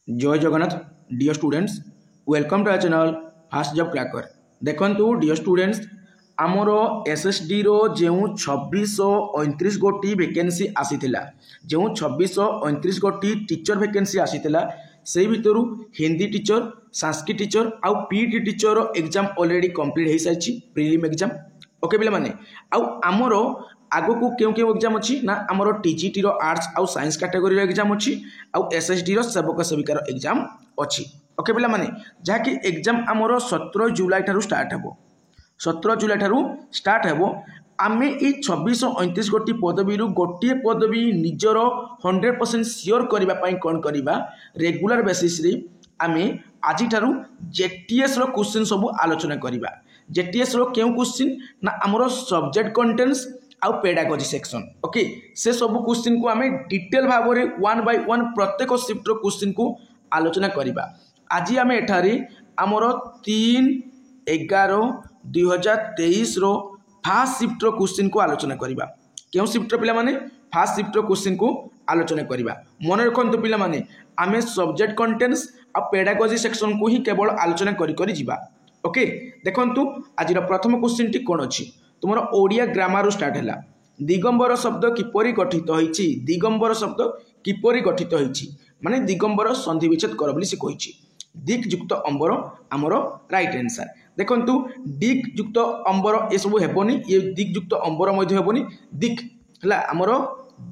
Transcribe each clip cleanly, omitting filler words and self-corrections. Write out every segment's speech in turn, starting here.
जय Jagannath dear students welcome to our channel fast job cracker. देखंतु dear students आमर SSD रो जो 2629 गोटी वैकेंसी आसीथिला जो 2629 गोटी टीचर वैकेंसी आसीथिला से भितर हिंदी टीचर संस्कृत टीचर आउ PT teacher exam already complete हो सारी प्रीलिम एग्जाम। ओके पिला माने आउ आमर आगो को क्यों क्यों एग्जाम अच्छी ना आमर टीजीटी रो आर्ट्स आउ साइंस कैटेगरी एग्जाम अच्छी आउ एसएसडी रो सेवक सेविकार एग्जाम अच्छी। ओके पिला माने जहाँकि एग्जाम आमर 17 जुलाई ठारू स्टार्ट हेबो 17 जुलाई ठारू स्टार्ट हेबो। आमे ई 2629 गोटी पदवी गोटे पदवी निजर 100% सियोर करबा पई कोन करबा रेगुलर बेसिस रे आमे आजि ठारू जेटीएस रो क्वेश्चन सब आलोचना करबा। जेटीएस रो केउ क्वेश्चन ना आमर सब्जेक्ट कंटेंट्स आउ पेडागोजी सेक्शन। ओके से सब क्वेश्चन को आमे डिटेल भाव में 1 बाय 1 प्रत्येक शिफ्ट रो क्वेश्चन को आलोचना करबा। आज आमे एठारी आमर 3/11/2023 रो फास्ट शिफ्ट रो क्वेश्चन को आलोचना करबा। केउ शिफ्ट रो पिला माने फास्ट शिफ्ट रो क्वेश्चन को आलोचना करबा। मन रखंतु पिला माने आमे सब्जेक्ट कंटेंट्स आ पेडागोजी सेक्शन को ही केवल आलोचना करी जिबा। ओके देखंतु आज प्रथम क्वेश्चन टी कोन अछि तुमर ओडिया ग्रामर स्टार्ट हैला। दिगंबर शब्द किपरि गठित होईछि दिगंबर शब्द किपरि गठित होईछि माने दिगंबर संधि विच्छेद कर बोली से कहिछि। दिक युक्त अंबर आमर राइट आंसर। देखंतु दिक युक्त अंबर ए सब हेबोनी ये दिक युक्त अंबर मध्ये हेबोनी दिक हला आमर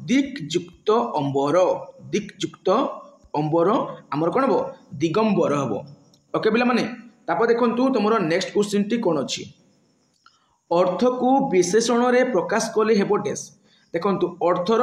दिक युक्त अंबर आमर कोन हबो दिगंबर हबो। ओके पिला माने तापर देखंतु तुमरो नेक्स्ट क्वेश्चन टी कोन अछि अर्थ को विशेषण रे प्रकाश कले हेबो डेस। देखंतु अर्थर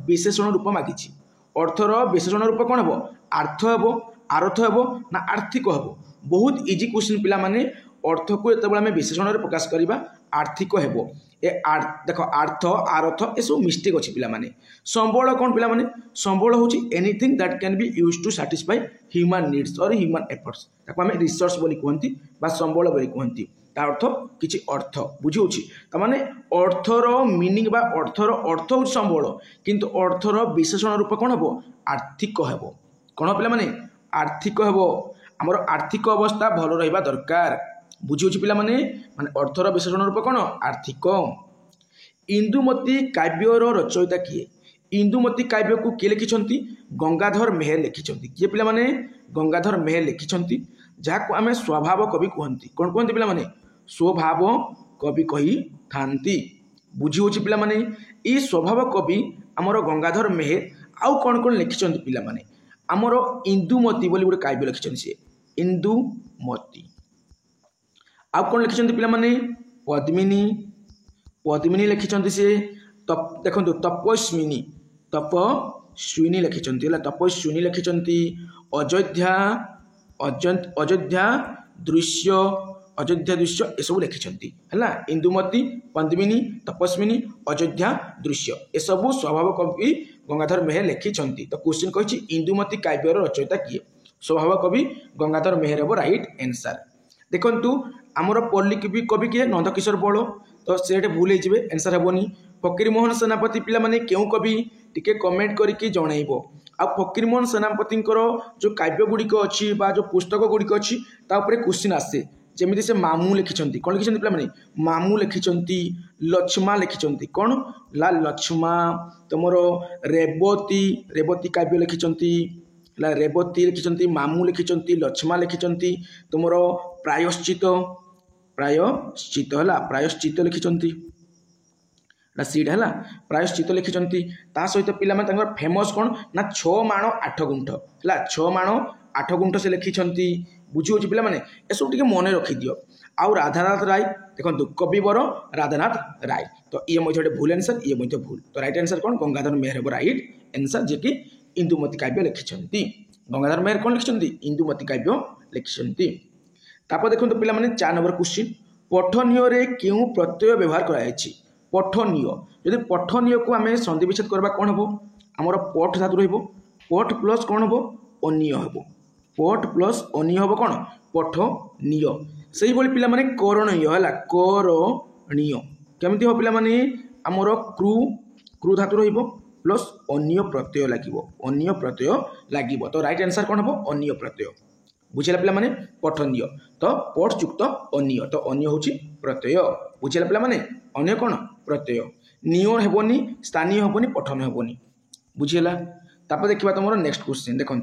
विशेषण रूप मागिछि अर्थर विशेषण रूप कोन हेबो अर्थ हेबो आर्थ हेबो ना आर्थिक हेबो। बहुत इजी क्वेश्चन पिला माने अर्थ को एतबेला में विशेषण रे प्रकाश करिबा आर्थिक हेबो ए देखो अर्थ आर्थ ए सब मिस्टेक अछि पिला माने। संबळ कोन पिला माने संबळ होछि anything that can be used to satisfy human needs और ह्यूमन एफर्ट्स ताको हमें रिसोर्स बोली कहंती बा संबळ बोली कहंती। तार अर्थ किछि अर्थ बुझी होछि त माने अर्थर मीनिंग बा अर्थर अर्थ होछि संबळ किंतु अर्थर विशेषण रूप कोन हेबो आर्थिक हेबो। कोन पिला माने आर्थिक हेबो हमर आर्थिक अवस्था भलो रहबा दरकार बुझी होछि पिला माने अर्थर विशेषण रूप कोन आर्थिक। इंदुमती काव्यर रचयिता किए इंदुमती काव्य को किए लिखिछंती गंगाधर मेहेर लिखिछंती। किए पिला माने गंगाधर मेहेर लिखिछंती जाको आमे स्वभाव कवि कहंती। कोन कहंती पिला माने स्वभाव कवि कही थांती बुझी होछि पिला माने ई स्वभाव कवि हमर गंगाधर मेहेर आउ कोन कोन लिखिछंती पिला माने हमर इंदुमती बोली गोटे काव्य लिखिछंती से इंदुमती आउ कोन लिखिछंती पिला माने पद्मिनी पद्मिनी लिखिछंती से देखंतु तपस्विनी लिखिछंती हला तपस्विनी लिखिछंती अयोध्या दृश्य ए सब लिखिछंती हला इंदुमती पद्मिनी तपस्विनी अयोध्या दृश्य ए सब स्वभाव कवि गंगाधर मेहेर लिखिछंती। तो क्वेश्चन कहिछि इंदुमती काव्यर रचयिता किए स्वभाव कवि गंगाधर मेहेर हेबो राइट आंसर। देखंतु हमर पल्ली कवि किए नंदकिशोर बळ तो सेटे भूल हो जिवे आंसर हेबोनी। फकीरमोहन सेनापति पिला माने केउ कवि टिके कमेंट करके जणाइबो। आ फकीरमोहन सेनापति जो काव्य गुड़िक अच्छी जो पुस्तक गुड़िक अच्छी तापर क्वेश्चन आसे जमी से मामू लिखिं कौन लिखिं पे मैंने मामू लिखिं लक्ष्मा लिखिं कौन ला लक्ष्मा तुम रेवती काव्य लिखिं रेवती लिखिं मामू लिखिं लक्ष्मा लिखिं तुम प्रायश्चित है प्रायश्चित लिखिं सीड है प्रायश्चित लिखिं सहित पे फेमस कौन ना 6 माण 8 गुंठ है 6 माण 8 गुंठ से लिखिं बुझी हो पे मैंने ये सब टे मन रखी दियो। आउ राधानाथ राय देखो कविवर राधानाथ राय तो ये गोटे भूल आंसर ये भूल तो राइट आंसर कौन गंगाधर मेहेर हेबो राइट आंसर जे कि इंदुमती काव्य लिखिं गंगाधर मेहेर कौन लिखिं इंदुमती काव्य लिखिं। तापर देखो पे मैंने 4 नंबर क्वेश्चन पठनीय रे क्यों प्रत्यय व्यवहार कराई पठनीय यदि पठनीय को आम संधि विच्छेद करबा कौन हेबो आमर पठ धातु रहिबो पठ प्लस कौन हेबो अनीय हेबो पठ प्लस अनीय हेबो कौन पठनीय सेही बोली पिला माने करणीय हला करणीय केमिति हो पिला माने आमर क्रू धातु रहिबो प्लस अन्य प्रत्यय लगे अन्य प्रत्यय लगे तो राइट आंसर कौन हम अन्य प्रत्यय बुझेगा पिला माने पठनीय तो पठ युक्त अन्य तो अन्य हूँ प्रत्यय बुझेगा पिला माने अन्य कौन प्रत्यय नियो हेबनी स्थानीय हेबनी पठन हेबनी बुझीगला तापर देखा तुम नेक्स्ट क्वेश्चन देखो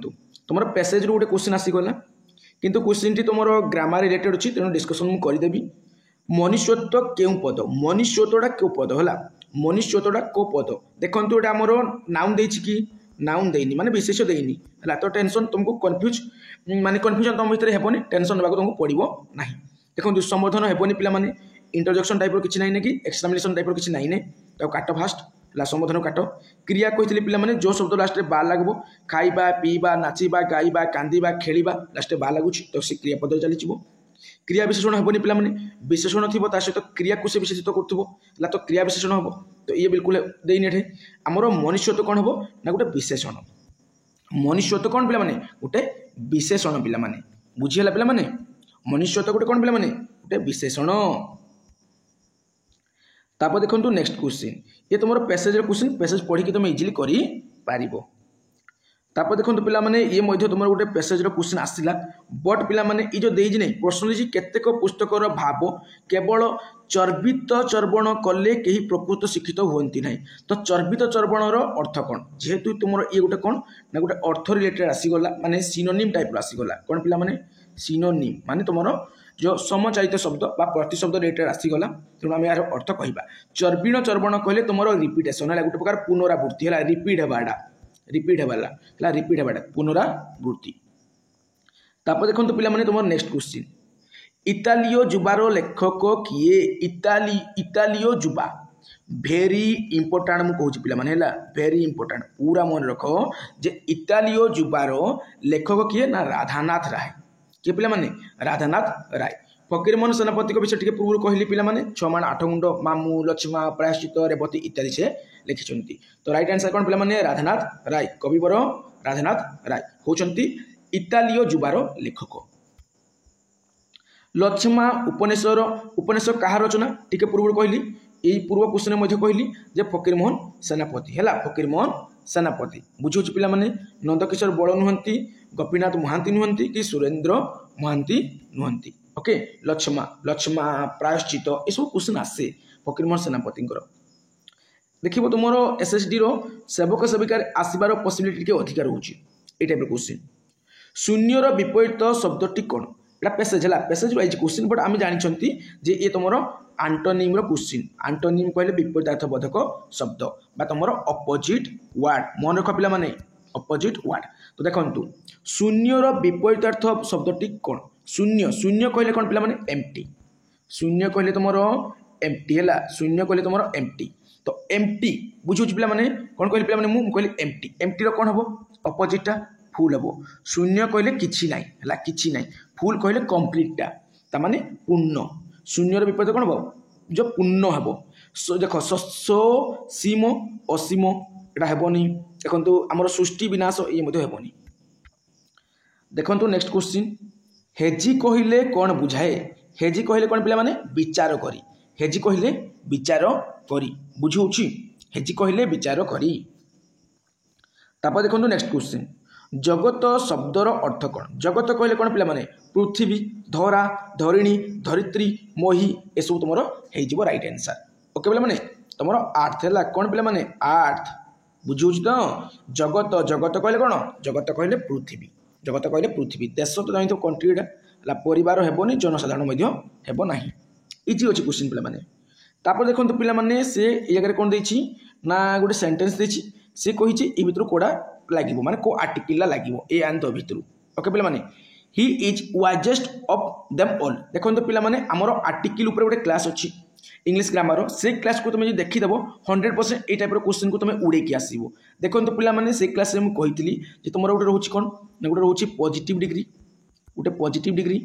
तुम पैसेज गोटे क्वेश्चन आसीगला किंतु क्वेश्चन टी तुम ग्रामर रिलेटेड अच्छी तेणु डिस्कसन मुझे करदेवी मनुष्यत्व क्यों पद मनुष्यत्वटा क्यों पद है मनुष्यत्वटा क्यों पद देखो ये आमर नाउन देछि कि नाउन देनी माने विशेष देनी है तो टेंशन तुमको कन्फ्यूज माने कन्फ्यूजन तुम भितर हेबनी टेंशन नेबाक तुमको पड़ो ना देखो संबोधन हेबनी पिला माने इंट्रोडक्शन टाइप किसी ना कि एक्सप्लेनेशन टाइप किसी ना तो काट फास्ट है संबोधन काट क्रिया कही पिला माने जो शब्द लास्ट बा लगो खाइबा पीवा नाचिबा गाइबा कांदिबा खेलिबा लास्ट बा लगुच तो सी क्रिया पद चली क्रिया विशेषण हेबनी पिला माने विशेषण थी सहित क्रिया को से विशेषित कर तो क्रिया विशेषण हम तो ये बिल्कुल देनी एठे आमर मनुष्यत्व कौन हम ना गोटे विशेषण मनुष्यत्व कौन पिला माने गोटे विशेषण पिला माने बुझीगला पिला माने मनुष्यत्व गोटे कौन पिला माने गोटे विशेषण तापर देखो नेक्स्ट क्वेश्चन ये तुम पैसेज क्वेश्चन पैसेज पढ़ी तुम इजिली कर पारिबो तापर देखो पिला माने ये मध्य तुम गोटे पैसेज क्वेश्चन आसला बट पिला माने ये जो देइज नै प्रश्न देइज केतेक पुस्तकर भाव केवल चर्बित चर्वण कले कहीं प्रकृत शिक्षित हुअंती नहीं तो चर्बित चर्वणर अर्थ कौन जेहेतु तुम ये गोटे कौन ना गोटे अर्थ रिलेटेड आसीगला माने सिनोनिम टाइप आसीगला कौन पिला माने सिनोनिम माने तुम जो समचारित शब्द बा प्रतिशब्द रिलेटेड आसीगला तेणु आम यार अर्थ कहवा चर्बिण चर्वण कहले तुम रिपिटेसन है गोटे प्रकार पुनरावृत्ति है रिपीट हेबाटा रिपीट हेबाला रिपीट हेबाटा पुनरावृत्ति तापर देखो पिला माने तुम नेक्स्ट क्वेश्चन इटालियो जुबार लेखक किए इटालियो जुबा भेरी इंपोर्टाट मुझे कहूँ पिला माने भेरी इंपोर्टाट पूरा मन रख जे इटालियो जुबार लेखक किए ना राधानाथ राय किए पिला माने राधानाथ राय फकीरमोहन सेनापति विषय टी पूर्व कहली पिला माने 6 माण 8 गुंड मामू लक्ष्मा प्रायश्चित रेवती इत्यादि से लिखिं तो राइट आंसर कौन पिला माने राधानाथ राय कविवर राधानाथ राय होचंती इटालियो जुबार लेखक लक्ष्मा उपन्यास कहा रचना टी पूर्व कहली यही पूर्व क्वेश्चन में कहली जे फकीरमोहन सेनापति है फकीरमोहन सेनापति बुझे पिला माने नंदकिशोर बड़ नुहंती गोपीनाथ महांती नुहंती कि सुरेंद्र महांती नुहंती ओके लक्ष्मा प्रायश्चित ये सब क्वेश्चन आसे फकीरमोहन सेनापति देखिए तुम एसएसडी सेवक सेविकार आसबार पसिबिलिटी टे अधिक रोचे ये टाइप क्वेश्चन शून्यर विपरीत शब्दटी कौन एटा पैसेज है पैसेज वाइज क्वेश्चन बट आम जानते जे ये तुम आंटोनिम क्वेश्चन आंटोनिम कहले विपरीतार्थबोधक शब्द बा तुम अपोजिट वार्ड मन रख पिला माने अपोजिट वार्ड तो देखो शून्यर विपरीतार्थ शब्दटी कौन शून्य शून्य कहले कौन पिला माने एम्प्टी शून्य कहले तुम एम्प्टी है शून्य कहले तुम एम्प्टी तो एम्प्टी बुझे पिला माने कौन कहले पिला माने कहली एम्प्टी एम्प्टी कौन हम अपोजिटा फुल हम शून्य कहले किछि नाई है किछि नाई फुल कहले कम्प्लीटा तामाने पूर्ण शून्यर विपरीत कौन हम जो पूर्ण हम देख सो सीम असीम एटा हेबनी देखो आमर सृष्टि विनाश ये हेबनी देखो नेक्स्ट क्वेश्चन हेजी कहले कौन बुझाए हेजी कहले कौन पिला माने विचार करी हेजी कहले विचार करी बुझौछि हेजी कहले विचार करी तापर देखो नेक्स्ट क्वेश्चन जगत शब्दर अर्थ कौन जगत कहले कौन पिला माने पृथ्वी धरा धरिणी धरित्री मोही ये सब तुम हो राइट आंसर ओके पिला माने तुम आर्थ है कौन पिला माने आर्थ बुझौछि तो जगत जगत कहले कौन जगत कहले पृथ्वी जगत कहले पृथ्वी देश तो जानी कंट्रीटा परिवार हेबनी जनसाधारण हेब ना इजी अच्छी क्वेश्चन पिला माने तापर देखो पिला माने से ये जगह कौन देछि ना गोटे सेंटेंस देछि से कहिछि ए भितर कोडा लागिवो माने को आर्टिकल लागिवो ए आंत भितर ओके पिला माने he is wisest of them all देखो पिला माने हमर आर्टिकल ऊपर गोटे क्लास अछि इंग्लिश ग्रामर से क्लास को तुम देखीदेव 100% ये टाइप क्वेश्चन को तुम उड़े आसो देखो पिला माने से क्लास में कही तुम गोटे रोचे कौन गोटे रोचे पॉजिटिव डिग्री गोटे पॉजिटिव डिग्री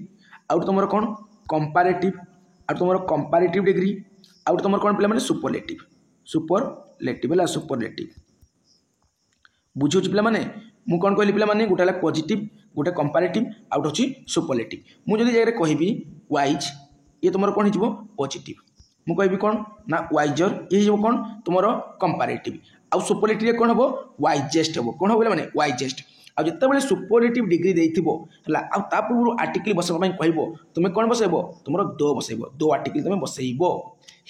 आउट तुम कौन कंपैरेटिव आउट तुम कंपैरेटिव डिग्री आउट तुम कौन पिला माने सुपरलेटिव है सुपरलेटिव बुझे पिला माने मु कौन कहली पिला माने गोटे पॉजिटिव गोटे कंपैरेटिव आउट होची सुपरलेटिव मुझे जगह कहबी वाइज ये तुम कौन हो पॉजिटिव मु कहबी कौन ना वाइजर ये हो कौन तुम कंपैरेटिव आउ सुपरलेटिव कौन हम वाइजेस्ट हम कौन हम पे वाइजेस्ट आ जिते सुपरलेटिव डिग्री देथिबो हला आ ता पूर्व आर्टिकल बसबा पई कहबो तुमे कोन बसैबो तुमरो दो बसैबो दो आर्टिकल तुमे बसैबो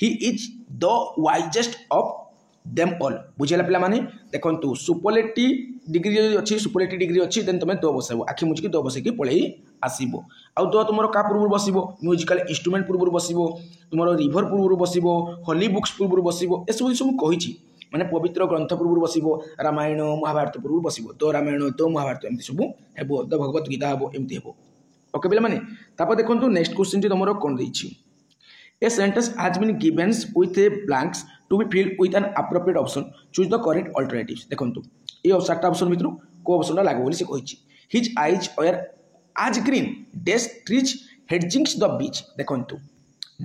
he is the wisest of them all बुझेला पिला माने देखंतु सुपरलेटिव डिग्री जदि अछि सुपरलेटिव डिग्री अछि देन तुमे दो बसैबो आखि मुचकी दो बसैकी पळेई आसीबो आ दो तुमरो का पूर्व बसिबो म्यूजिकल इंस्ट्रूमेंट पूर्व बसिबो तुमरो रिवर पूर्व बसिबो होली बुक्स पूर्व बसिबो ए सब कहिछि माने पवित्र ग्रंथ पूर्व बसिबो रामायण महाभारत पूर्व बसिबो तो रामायण तो महाभारत एमती सब हेबो द भगवत गीता हेबो एमती हेबो ओके पिला माने तापर देखंतु नेक्स्ट क्वेश्चन टी तमरो कोन दैछि a sentence has been given with a blanks to be filled with an appropriate option choose the correct alternatives देखंतु ए सातटा ऑप्शन भितरु को ऑप्शनटा लागो बोली से कहिछि his eyes were as green डेस ट्रीज हेडजिंग्स द बीच देखंतु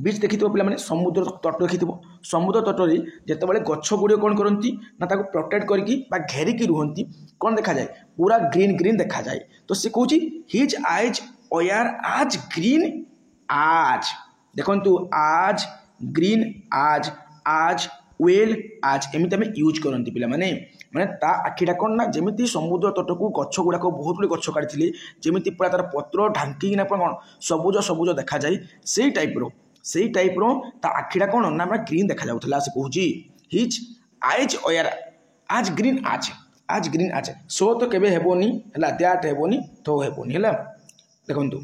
बीच देखि पे मैंने समुद्र तट देखि समुद्र तटरे जिते गछ गुड़ कौन करती ना ताको प्रोटेक्ट करके घेरिकी रुहती कौन देखा जाए पूरा ग्रीन ग्रीन देखा जाए तो सी कहूँ his eyes were as green आज देखंतु आज ग्रीन आज वेल आज एमती आम यूज करती पे मैंने माने ता आखिटा कौन ना जमी समुद्र तट को गछ गुड़ाक बहुत गुड़े गछ काटी जमी पूरा तार पत्र ढांकिना कौन सबुज सबुज देखा जाए से टाइप रो ता आखिटा कौन ना ग्रीन देखा जाउथला से कहूँ his eyes were as green आज सो तो केबे हेबोनी हला दैट हेबोनी तो हेबोनी हला देखंतु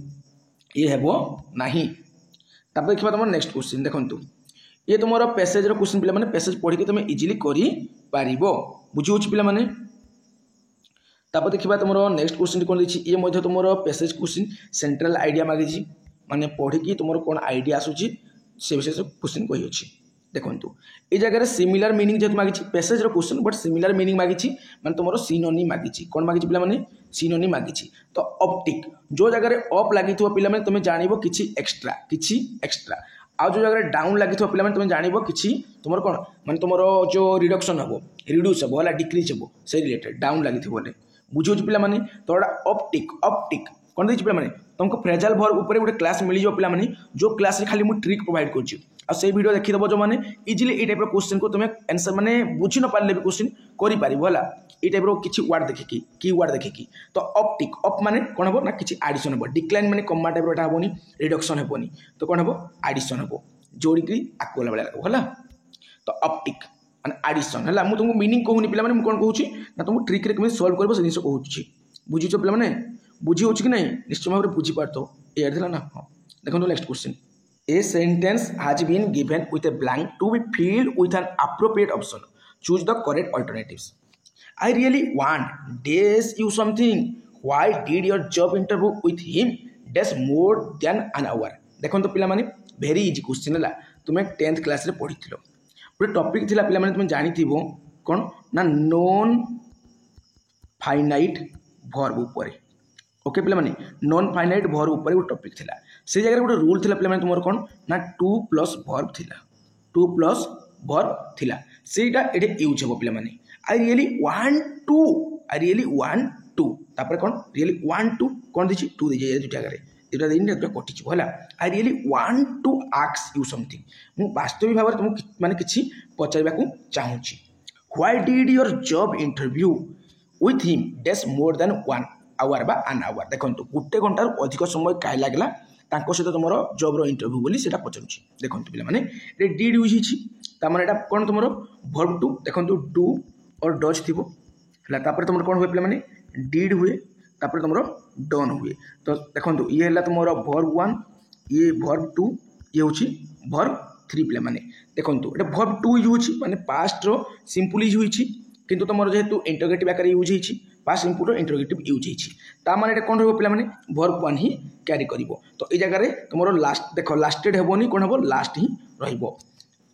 ये हेबो नाही तापर देखिबा तुम नेक्स्ट क्वेश्चन देखंतु ये तुम पैसेज रो क्वेश्चन पिला माने पैसेज पढ़ी के तुम इजीली करी पारिबो बुझी होछि पिला माने तापर देखिबा तुम नेक्स्ट क्वेश्चन कोन दिछि ये मध्ये तुम पैसेज क्वेश्चन सेंट्रल आइडिया मागिछि माने पढ़ी की तुम कौन आइडिया आसुची से विषय से क्वेश्चन कही अच्छी देखंतु ए जगह सिमिलर मीनिंग जेतु मागिछि पैसेज रो क्वेश्चन बट सिमिलर मीनिंग मागिछि माने तुमरो सिनोनिम मागिछि कोन मागिछि पिला माने सिनोनिम मागिछि तो ऑप्टिक जो जगह अप लागिथो पिला माने तुमे जानिबो किछि एक्स्ट्रा आ जो जगह डाउन लागिथो पिला माने तुमे जानिबो किछि तुमरो कोन माने तुमरो जो रिडक्शन हबो रिड्यूस हबो हला डिक्रीज हबो से रिलेटेड डाउन लागिथो बोले बुझियो पिला माने तोड़ा ऑप्टिक कौन देखिए पे मैंने तुमको फ्रेजाइल वर्ब ऊपर गोटे क्लास मिल जाए पे जो क्लास खाली मुझे ट्रिक प्रोवाइड कर वीडियो देखीदेव जो मैंने इजिली ये टाइप क्वेश्चन को तुम आंसर मैंने बुझी न पारे भी क्वेश्चन करा ये टाइप किसी वर्ड देखिकी की वर्ड देखिकी तो ऑप्टिक अप माने कौन हम ना किसी आडिशन हम डिक्लाइन माने कमा टाइप एटा हेबोनी रिडक्शन हेबोनी तो कौन हम आडिशन हम जोड़िकी आकु वाला भाई है तो ऑप्टिक माने आडिशन है मुझे तुमको मीनिंग कहूनी पे मैंने कौन कहूँ ना तुमको ट्रिक रे केमि सॉल्व करबो से जिंस कहूँ बुझीच पे मैंने बुझी हो कि नहीं निश्चय भाव में बुझीपार तो ये ना हाँ देखो next question a sentence has been given with a blank to be filled with an appropriate option choose the correct alternatives I really want days you something why did your job interview with him days more than an hour देखो तो पिला माने very easy question है तुम्हें 10th class रे पढ़ी गोटे topic थिला पिला माने तुम जानिथिबो कोन ना नॉन फाइनाइट वर्ब ऊपर ओके पे मैंने नॉन फाइनाइट वर्ब ऊपर गोटे टॉपिक थिला से जगह गोटे रूल थिला पे मैंने तुम कौन ना 2 प्लस वर्ब थिला 2 प्लस वर्ब थिला सेटा एटे यूज हो पे मैंने आई रियली वांट टू तापर कौन रियली वांट टू कौन दीची 2 दीजिए दुटा जगह दुटा दिन दुटा कटिछ होला I really want to ask you something मु वास्तविक भाव तुम माने किछि पचारबा को चाहूची why did your job interview with him days more than 1 hour बा एन आवर देखंतु गोटे घंटार अधिक समय काय लागला तांको सहित तुमरो जॉब रो इंटरव्यू बोली सेटा पचरुची देखंतु पिला माने रे डिड यूज हिची ता माने एटा कोन तुमरो वर्ब टू देखंतु डू और डज थिबो हला तापर तुमरो कोन होय पिला माने डिड हुए तापर तुमरो डन हुए तो देखंतु ये हला तुमरो वर्ब 1 ये वर्ब 2 ये होची वर्ब 3 पिला माने देखंतु एटा वर्ब 2 यूज होची माने पास्ट रो सिंपल यूज होईची किंतु तुमरो जेहेतु इंटरोगेटिव आकार use होईची past input interrogative use होईची ता माने एटा कोन रहबो पिला माने वर्ब 1 ही कैरी करिवो तो ए जगह रे तुमरो लास्ट देखो लास्टेड हेबोनी कोन हेबो लास्ट ही रहइबो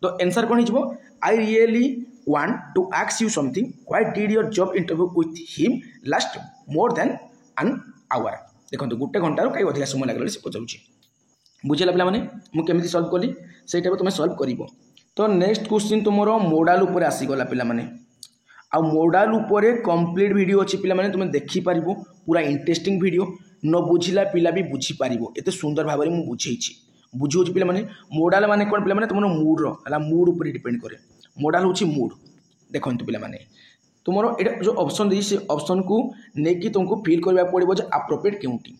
तो आंसर कोन हिजबो I really want to ask you something why did your job interview with him last more than an hour देखंतु गोटे घंटार कई अधिक समय लागले से पचाउची बुझिला पिला माने मु केमिति सॉल्व कली सेटा तुम सॉल्व करिवो तो नेक्स्ट क्वेश्चन तुमरो मोडाल ऊपर आसी गला पिला माने आ मोडाल ऊपर कंप्लीट वीडियो अच्छी पिला माने तुम देखि पारिबो पूरा इंटरेस्टिंग वीडियो न बुझिला पिला भी बुझी पारिबो एते सुंदर भाव में मु बुझेइछि बुझी होछि पिला माने मोडाल माने कोन पिला माने तुमरो मूड रो हला मूड ऊपर डिपेंड करे मोडाल होछि मूड देखो पे तुम ये जो ऑप्शन दी से ऑप्शन को लेकिन तुमको फिल करने पड़ो एप्रोप्रिएट क्योंकि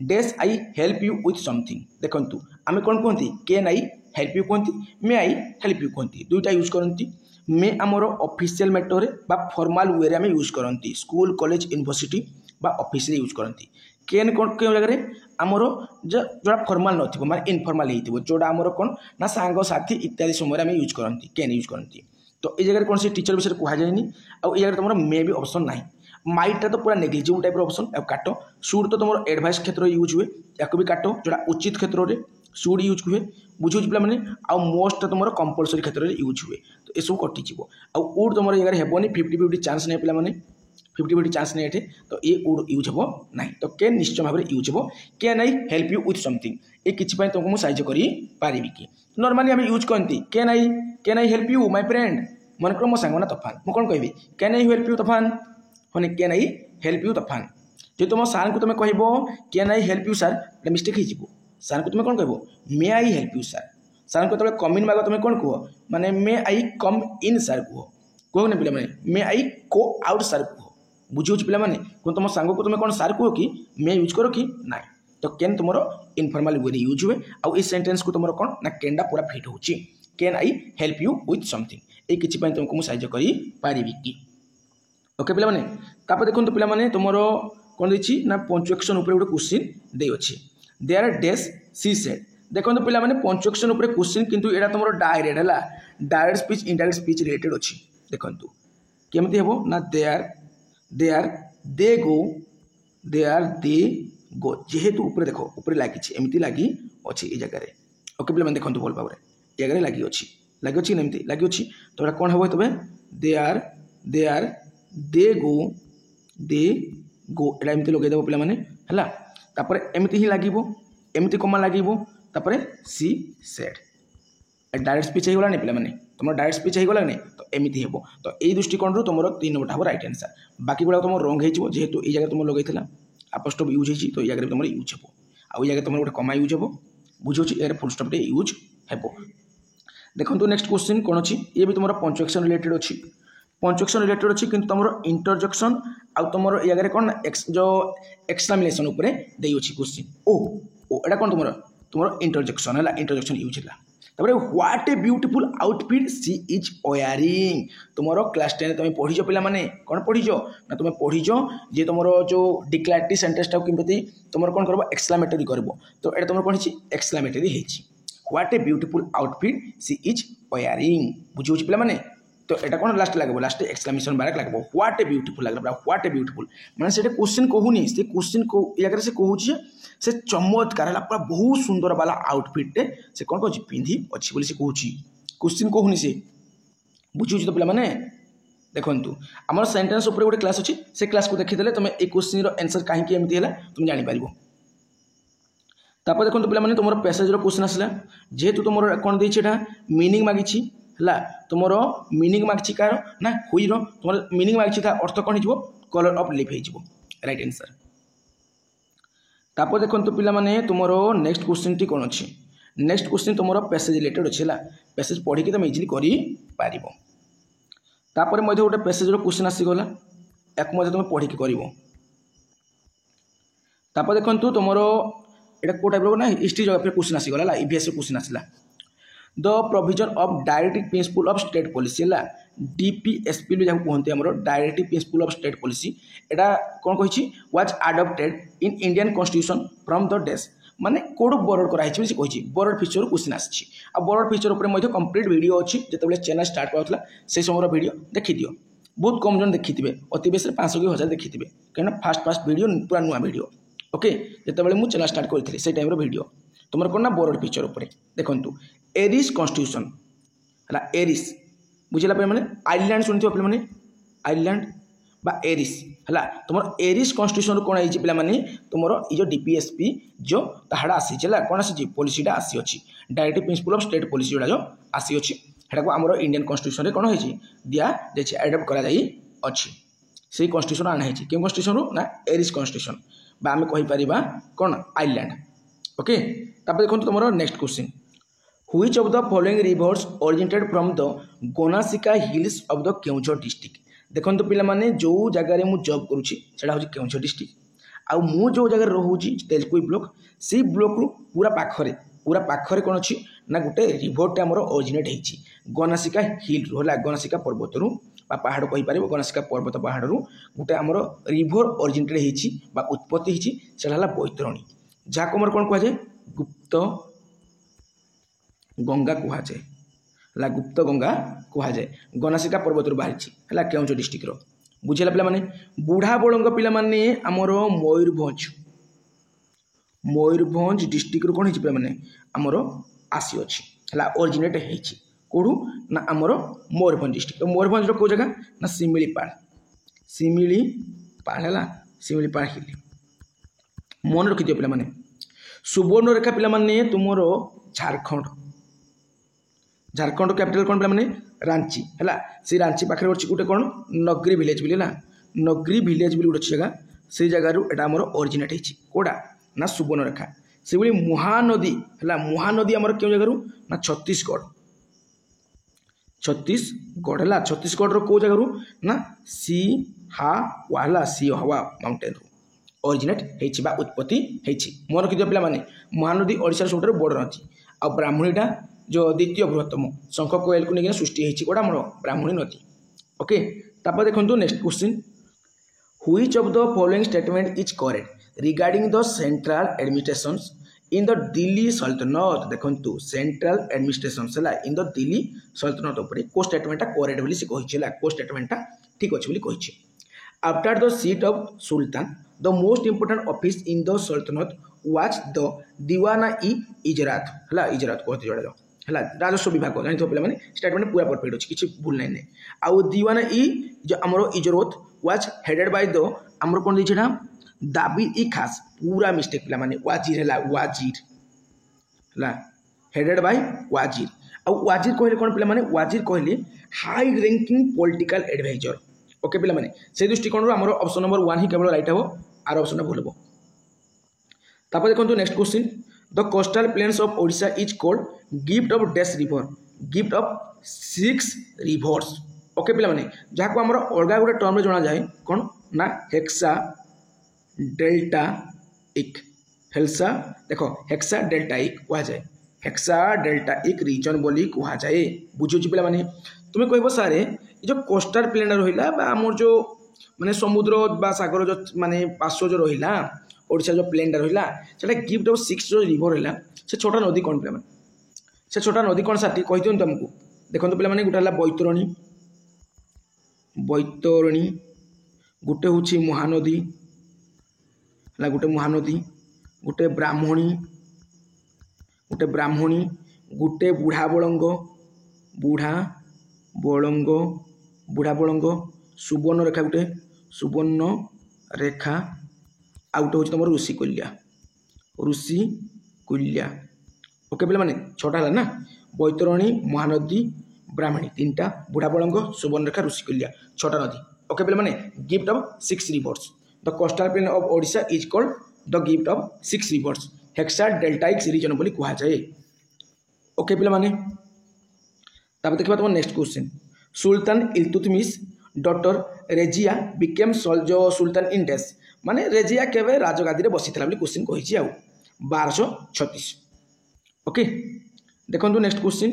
dash I help you with something देखु आम कौन कहती कैन आई हेल्प यू कहती मे आई हेल्प यू कहती दुईटा यूज करती मे आमर ऑफिशियल मैटर बा फॉर्मल वे आम यूज करती स्कूल कॉलेज यूनिवर्सिटी बा ऑफिस यूज करती कैन कौन क्यों जगह आमर जोड़ा फॉर्मल न माने इनफॉर्मल हो जोड़ा आमर कौन ना सांग साथी इत्यादि समय आम यूज करती कैन यूज करती तो ये जगह कौन से टीचर विषय कहुए आउ ये तुम मे भी ऑप्शन ना माइटा तो पूरा नेग्लिजिबल टाइप ऑप्शन काट सुड तो तुम एडवाइस क्षेत्र यूज हुए या भी काट जोड़ा उचित क्षेत्र में सुड यूज हुए बुझे पे आउ मोस्ट तुम कंपलसरी क्षेत्र में यूज हुए तो ये सब कटिज आउ उड तुम ये हेनी 50-50 चान्स नहीं पे 50-50 चान्स नहीं एठे तो ये उड यूज हे ना तो कैन निश्चय भाव में यूज हे can I help you with something ये किसी तुमको मुझे साहय करी कि नॉर्मली आम यूज करती can I help you my friend मन कर मो सांग ना तफान मुझे कौन कहि कैन आई हेल्प यू तफान हाँ कैन आई हेल्प यू तफान जो तुम सार को तुम कह कैन आई हेल्प यू सार मिस्टेक हो सार को तुम कौन कह मे आई हेल्प यू सार को जो कम इन माग तुम कौन कह माने मे आई कम इन सार कह ना पे मे आई को आउट सार कह बुझे पे तुम सांग को तुम कौन सार कह कि मे यूज कर कि ना तो कैन तुम इनफॉर्मल वे रियूज हुए आउ इस सेंटेंस को तुम कौन ना कैनटा पूरा फिट हो can I help you with something ये किसी तुमको मुझे साहय करी कि ओके पे तापर देखो पे तुम कौन देती ना पंचुएक्शन उपर गोटे क्वेश्चन दे अच्छे they are dash she said देखो पे पंचुएक्शन उपर क्वेश्चन किंतु एटा तुम डायरेक्ट है direct speech indirect speech related अच्छी देखो केमती हम ना दे आर दे गो जेहेतु ऊपर देख ऊपर लगी एमती लगी अच्छी ये जगह ओके पे देखो भल भाव जगह लगी अच्छी एमती लगी अच्छी तो कौन हम तब दे आर दे गो एटा एमती लगेदेव पे है एमती ही लगे एमती कमा लगे सी सेड डायरेक्ट स्पीच हो गलानी पे तुम डायरेक्ट स्पीच हो गलानी तो एमती हे तो यही दृष्टिकोण तुम 3 नंबर हम राइट आंसर बाकी गुड़ा तुम रंग हो जेहेतु ये जगह तुम लगे आपोस्ट्रोफ यूज हो तो ये तुम यूज हे आउ ये तुम गोटे कमा यूज हे बुझे यार फुल स्टॉप यूज हे देखो नेक्स्ट क्वेश्चन कौन अच्छी ये भी तुम पंचुएक्शन रिलेटेड अच्छी पंचुएक्शन रिलेटेड अच्छी किंतु तुम इंटरजेक्शन आउ तुम ये कौन जो एक्सक्लामेशन उपर दे अच्छी क्वेश्चन ओ एटा कौन तुम इंटरजेक्शन है इंटरजेक्शन यूज है तापर what a beautiful outfit she is wearing तुम क्लास 10 तुम पढ़ीज पे कौन पढ़ीज ना तुम पढ़ीज जे तुम जो डिक्लेरेटिव सेंटेंसटा केमती तुम कौन कर एक्सक्लामेटरी कर तो ये तुम कौन एक्सक्लामेटरी होती what a beautiful outfit she is wearing बुझे पे तो यहाँ कौन लास्ट लगे लास्ट एक्सक्लामेशन मार्क लगे व्हाट ए ब्यूटीफुल लगे व्हाट ए ब्यूटीफुल माने से क्वेश्चन कहूनी से क्वेश्चन को जगह से कहूँ से चमत्कार है पूरा बहुत सुंदर वाला आउटफिटे से कौन कह पिंधि अच्छी बोली से कहूँ क्वेश्चन कहूनी से बुझे तो पे देखु आम सेंटेंस उपर गोटे क्लास अच्छी से क्लास को देखीदे तुम ये क्वेश्चन आंसर कहीं एमती है तुम जापर तापर देखो पे तुम पैसेज क्वेश्चन आसला जेहेतु तुम कौन देटा मीनिंग मागी है तुम मीनिंग मागी कार ना हुईर तुम मीनिंग मागी अर्थ कौन हो कलर ऑफ लीफ हो राइट आंसर तापर देखो पे तुम नेक्स्ट क्वेश्चन टी कौन अच्छी नेक्स्ट क्वेश्चन तुम पैसेज रिलेटेड अच्छे है पैसेज पढ़ी तुम इजिली कर गोटे पैसेज क्वेश्चन आसीगला या तुम पढ़ी कर देखो तुम एटा को टाइप ना हिस्ट्री जगह क्वेश्चन आसीगला ईवीएस क्वेश्चन आसला the provision of directive principle of state policy है डीपीएसपी जहाँ कहते हैं directive principle of state policy एटा कौन कही was adopted in Indian constitution from the days माने कोड बॉर्डर कराई से कही बॉर्डर फीचर क्वेश्चन आसी बॉर्डर फीचर उपर कंप्लीट वीडियो अच्छी जिते चैनल स्टार्ट करता से समय वीडियो देखी दियो बहुत कम जन देखी थे अति बेस 500 कि 1000 देखी थे कहीं फास्ट वीडियो पूरा नुआ वीडियो ओके जिते मुझे चैनल स्टार्ट करी से टाइम वीडियो तुम कौन ना बॉर्डर फीचर उपर देखु एरिस कॉन्स्टिट्यूशन है एरिस बुझेगा पे मैंने आइलैंड शुणी पे आइलैंड बा एरिस है तुम एरिस कॉन्स्टिट्यूशन कौन है पे तुम ये डीपीएसपी जो ताड़ा आसी कौन आसी पॉलिसीटा आसी अच्छी directive principle of state policy जो आसी अच्छी को आम इंडियन कॉन्स्टिट्यूशन कौन हो दिया एडप्ट कर से कॉन्स्टिट्यूशन आना क्यों कॉन्स्टिट्यूशन ना एरिस कॉन्स्टिट्यूशन बा आम कहीपर कौन आइलैंड ओके तापर देखो तुम next question which of the following rivers originated from the Gonasika hills of the Keonjhar district देखो पे जो जगार मुझे जॉब करुँची सेटा हूँ केउंझर डिस्ट्रिक्ट आउ मु जो जगह रोचे तेलकोई ब्लॉक से ब्लॉक रु पूरा पाखरे कौन अच्छी ना गोटे रिभरटे आमर अरिजिनेट होती गनासिका हिल रू है गनासिका पर्वत रू पहाड़ कहीपर गनासिका पर्वत पहाड़ रू गोटे आमर रिभर अरिजिनेटेड होती उत्पत्ति होती से बैतरणी जहाँ को कौन कहुए गुप्त गंगा कहुए है गुप्त गंगा कहुए गनासिका पर्वत रू बाहरी है केउंझर डिस्ट्रिक्टर बुझेगा पे बुढ़ा बड़ंग पे आमर मयूरभंज डिस्ट्रिक्ट रू कौन हो पे आमर आसी अच्छी है ओरिजिनेट होती कौटू ना आमर मयूरभंज डिस्ट्रिक्ट तो मयूरभंज कौ जगह ना शिमिलीपाल है शिमिलीपाल हिल मन रखिद पे सुवर्णरेखा पे तुम झारखंड कैपिटल कौन पे रांची है से रांची पाखे अच्छी गोटे कौन नगरी विलेज बोली नगरी विलेज बोली गोटे जगह से जगार आम ओरिजिनेट होती कौटा ना सुवर्णरेखा से महानदी है महानदी आमर क्यों जगार ना छत्तीसगढ़ है छत्तीसगढ़ कौ जगार ना सिहावा माउंटेन रू ओरिजिनेट होती उत्पत्ति होती मन रखिद पे महानदी ओडिशा सबुठ बड़ नदी आ ब्राह्मणीटा जो द्वितीय बृहत्तम शंख कोयल को लेकिन सृष्टि होती कौटा आम ब्राह्मणी नदी ओके तापर देखो next question which of the following statement is correct regarding the central administration in the Delhi सल्तनत देखो सेंट्रल एडमिनिस्ट्रेशन है इन द दिल्ली सल्तनत उपर को स्टेटमेंटा करेक्ट बोली से कही को स्टेटमेंटा ठीक अच्छे कही after the seat of sultan the most important office in the सल्तनत वाज द दीवाना इजरात है इजरात कहते जोड़ा है राजस्व विभाग जानी पे स्टेटमेंट पूरा परफेक्ट अच्छी किसी भूल नहीं आउ दीवाना जो आमर इजरोत वाज हेडेड बाय द आमर कौन देना दाबीर इ खास पूरा मिस्टेक पे वाजिर है वाजिर हेडेड बाय वाजिर आ वाजिर कहले कौन पे वाजिर कहले high ranking political adviser okay पे से दृष्टिकोण आमर ऑप्शन नंबर 1 ही केवल राइट हे आर ऑप्शन भूल हे तापर देखो next question the coastal plains of Odisha is called gift of dash river gift of 6 reverse okay पे जहाँ को आमर अलग गोटे टर्म जना जाए कौन ना हेक्सा डेल्टाइक देखो हेक्सा डेल्टाइक कहुए हेक्सा डेल्टाइक रीजन बोली कहुए बुझुची पे तुम्हें कह सारे ये जो कोस्टल प्लेन रहा आमर जो माने समुद्र बा सागर जो माने पार्श्व जो रहा ओडिशा जो प्लेन रहा से गिफ्ट ऑफ 6 जो रिवर है से छोटा नदी कौन पे से छोटा नदी कौन साथी कही दिखाँ तुमको देखो पे गोटे है बैतरणी गोटे हूँ महानदी है गोटे महानदी गोटे ब्राह्मणी गोटे बुढ़ा बड़ंग सुवर्ण रेखा गोटे सुवर्ण रेखा आउ गोटे हूँ तुम ऋषिकुल्या ओके पे छटा है ना बैतरणी महानदी ब्राह्मणी 3टा बुढ़ा बड़ंग सुवर्ण रेखा ऋषिकुल्या छटा नदी ओके पे gift of 6 rivers the coastal plain of Odisha is called the gift of 6 rivers hexa deltaic region बोली कहुए ओके पे देखा तुम next question sultan Iltutmish daughter Razia became जो सुल्तान इन डैश माने रेजिया केवे राजगादी बसी बोली क्वेश्चन कही 1236 ओके देखो next question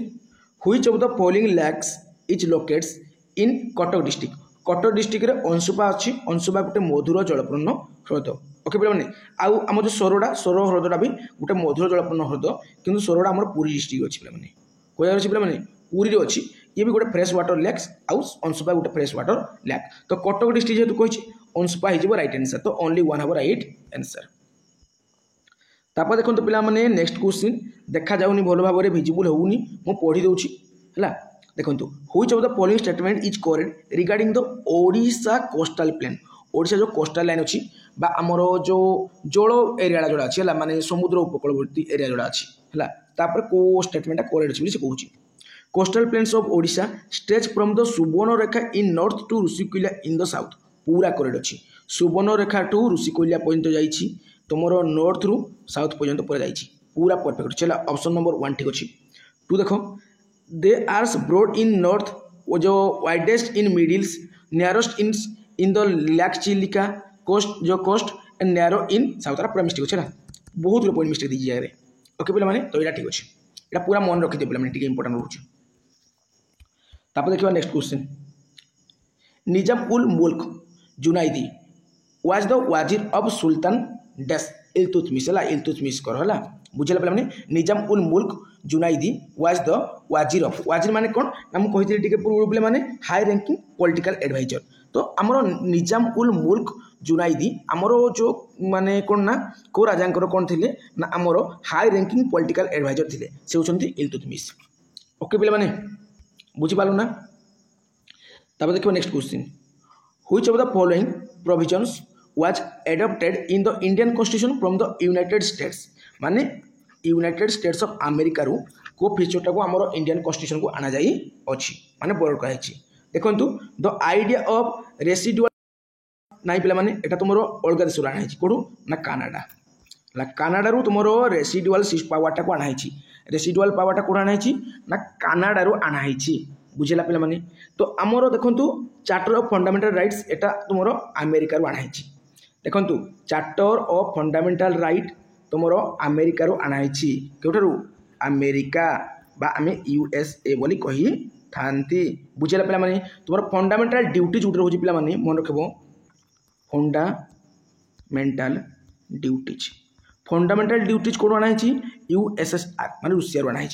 which of the following lakes is locates in Cuttack district रे अंशुपा अच्छी अंशुपा गोटे मधुर जलपूर्ण ह्रद ओके पे आम जो सोर ह्रदटा भी गोटे मधुर जलपूर्ण ह्रद कि सोरटा आम पुरी डिस्ट्रिक्ट अच्छी पे कह अच्छी पे पुरी अच्छी ये भी गोटे फ्रेश वाटर लेक्स आउ अंशुपा गोटे फ्रेश वाटर लेक तो कटक डिस्ट्रिक्ट जेहतु कही अंशुपा हो राइट आंसर तो ओनली 1 हम राइट आंसर तापर देखो पे नेक्स्ट क्वेश्चन देखा जाऊनी भल भाव में विजिबल होनी मु पढ़ी दूची है देखो which of the following statement is correct regarding the Odisha coastal plain Odisha जो कोस्टल लाइन अच्छी आमर जो जल एरिया जोड़ा अच्छी है माने समुद्र उपकूलवर्ती एरिया जोड़ा अच्छी है तापर को स्टेटमेंट करेक्ट अच्छी से कहूँ coastal plains of Odisha stretch from the Subarnarekha in north to Rushikulya in the south पूरा करेक्ट अच्छी सुवर्ण रेखा टू ऋषिकुल्या पर्यंत जाइए तुमर नॉर्थ रु साउथ पर्यंत पूरा जाइए पूरा परफेक्ट चला ऑप्शन नंबर 1 ठीक अच्छी 2 देखो they are broad in north, वो जो widest in middles, nearest in the lake Chilika coast जो coast and narrow in south. पूरा मिस्टेक अच्छे ना, बहुत लोग पॉइंट मिस्टेक दीजिए जाए। ओके पे मैंने तो यहाँ ठीक अच्छे, यहाँ पूरा मन रखी पे मैंने इंपोर्टाट रोचे। तापर देखिए next question, Nizam ul Mulk Junaidi was the wazir of sultan dash Iltutmish है, इल्तुतमिश कर है बुझेगा पे मैंने। निजाम ul Mulk Junaidi was the wazir of, वाजिर माने कौन ना मुझे टी पूर्व पे मैंने हाई रैंकिंग पॉलिटिकल एडवाइजर। तो आमर निजाम उल मुल्क जुनाइदी आमर जो माने कौन ना को राजा कौन थे ना आमर हाई रैंकिंग पॉलिटिकल एडवाइजर थे, से होती इल्तुतमिश। ओके पे मैंने बुझीपारू ना। तापर देखिए next question, which of the following provisions was adopted in the Indian constitution from the United states, माने यूनाइटेड स्टेट्स ऑफ अमेरिका रू को फीचरटा को आमर इंडियन कॉन्स्टिट्यूशन को आना जाई अछि माने बोर्ड कह छी। देखंतु द आइडिया ऑफ रेसिडुअल नाइ पिला माने एटा तुमरो अलगा देश आना है कोडू ना कनाडा, ला कनाडा रू तुमरो रेसिडुअल पावरटा को आना है, रेसिडुअल पावरटा को आना है ना कनाडा रू आना है बुझेला पिला माने। तो आमर देखंतु charter of fundamental rights Etah तुमरो America रू आना है, देखंतु चार्टर ऑफ फंडामेंटल राइट तुमरो अमेरिका रू आना है केउठारू अमेरिका बा आमे यूएसए बोली कही थांती बुझेला पिला माने। तुमरो फंडामेंटल ड्यूटी जोट रहउची पिला माने मन रखबो, fundamental duties, fundamental duties code आना है यूएसएसआर माने रूसिया रू आना है,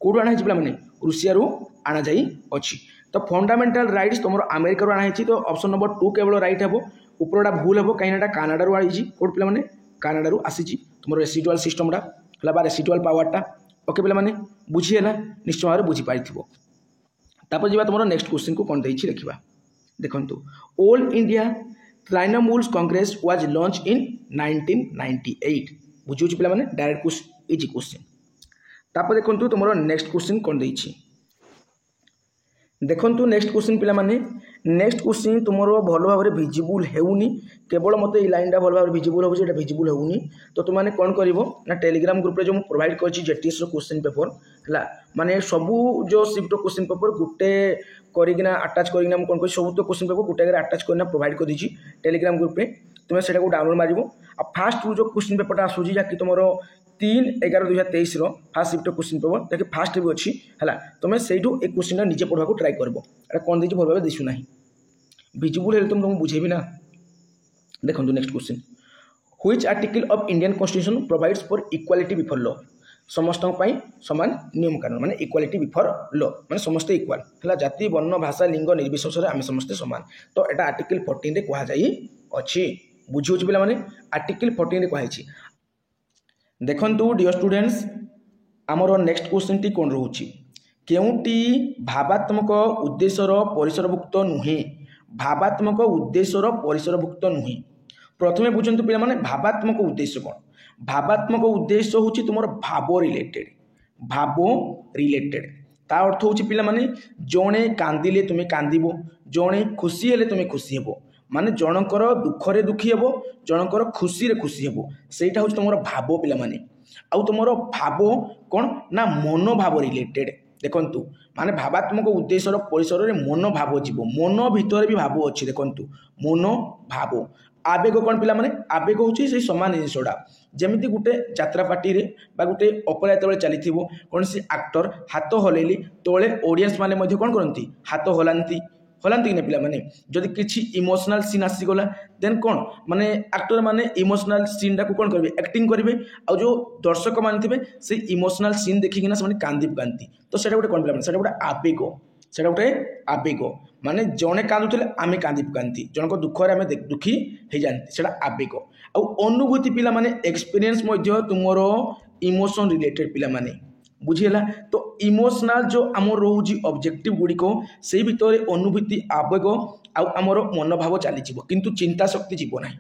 कोड आना है पिला माने रूसिया रू आना जाई अछि। तो फंडामेंटल राइट्स तुमरो अमेरिका रू आना है, तो ऑप्शन नंबर 2 केवल राइट हेबो, ऊपरटा भूल हेबो कहिनाटा कनाडा रू आइजी, कोड पिला माने कनाडा रू आसीजी तुमरो रेसिडुअल सिस्टमटा हला बा रेसिडुअल पावरटा। ओके पिला माने बुझी हैला निश्चय भाव बुझी पाइथिबो। तापर जिबा तुमरो नेक्स्ट क्वेश्चन को कोन दैछि देखिबा। देखंतु all India Trinamool Congress was launch in 1998 बुझुछि पिला माने डायरेक्ट क्वेश्चन इजी क्वेश्चन। तापर देखंतु तुमरो नेक्स्ट क्वेश्चन कोन दैछि, देखंतु नेक्स्ट क्वेश्चन पिला माने, नेक्स्ट क्वेश्चन तुमरो भलो भाव रे विजिबल हेउनी, केवल मते ई लाइनटा भलो भाव रे विजिबल होबो, जेटा विजिबल हेउनी। तो तुम माने कोन करिवो ना टेलीग्राम ग्रुप रे जो प्रोवाइड करछि जेटीएस रो क्वेश्चन पेपर हला, माने सबु जो शिफ्ट क्वेश्चन पेपर गुटे करिगिना अटैच करिगिना कोन कोन सब तो क्वेश्चन पेपर गुटे अटैच करना प्रोवाइड कर दिछि टेलीग्राम ग्रुप रे, तुम सेटा को डाउनलोड मारिवो। आ फास्ट जो क्वेश्चन पेपरटा आसुछि जाकि तुमरो 3/11/2023 रो फास्ट शिफ्ट क्वेश्चन पेपर ताकि फास्ट भी अच्छी है, तुम से ए क्वेश्चन निजे पढ़ा ट्राए कर कौन देखिए भल भाव दिशु ना विजिबल है तुम बुझेबी ना। देखो next question, which article of Indian constitution provides for equality before law, समस्त समान नियम कानून माने इक्वालिटी बिफोर लॉ माने समस्त इक्वाल है, जाति वर्ण भाषा लिंग निर्विशेष आम समस्ते समान। तो यहाँ आर्टिकल 14 रे कहुई अच्छी बुझी पे मैंने आर्टिकल 14 रे कहुई। देखंतु डियर स्टूडेंट्स आमर नेक्स्ट क्वेश्चन टी कौन रोची, केउटी भावात्मक उद्देश्यर परिसरभुक्त नुहे, भावात्मक उद्देश्यर परिसरभुक्त नुहे। प्रथमे बुझंतु पिला माने भावात्मक उद्देश्य कौन, भावात्मक उद्देश्य होची तुमर भाव रिलेटेड, भाव रिलेटेड ता अर्थ होची पिला माने जणे कांदिले तुमे कांदिबो, जणे खुशी हेले तुमे खुशी हेबो, माने जनकर दुखरे दुखी हेबो, जनकर खुशी रे खुशी हेबो, सेटा होची तुमर भाव पिला माने। आउ तुमर भाव कौन ना मनोभाव रिलेटेड। देखंतु माने भावात्मक उद्देश्यर परिसर रे मनोभाव जीवो, मन भितर भी भाव अछि। देखंतु मनोभाव आवेग कौन पिला माने, आवेग होची से समान जिनसडा जेमिति गुटे यात्रा पार्टी रे बा गुटे ऑपेरा तळे चलीथिबो कोन सी एक्टर हाथ हलेली तळे ऑडियंस माने मध्ये कोन करंती हाथ हलांती हलांती ने पिला माने। जदि किछि इमोशनल सीन आसी गला देन कोन माने एक्टर माने इमोशनल सीन डा को कोन करबे एक्टिंग करबे, आ जो दर्शक मान थिबे से इमोशनल सीन देखि किना से माने कांदी कांती। तो सेटा गुटे कोन पिला माने सेटा गुटे आवेग, सेटा गुटे आवेग माने जणे कांदुतले आमे कांदी कांती, जनको दुख रे आमे दुखी हे जानती, सेटा आवेग। आ अनुभूति पिला माने एक्सपीरियंस मध्ये तुमरो इमोशन रिलेटेड पिला माने बुझीला। तो इमोशनल जो आम रोची ऑब्जेक्टिव गुड़िक से भितर अनुभूति आवेग आमर मनोभाव चली किंतु चिंता शक्ति जीव ना।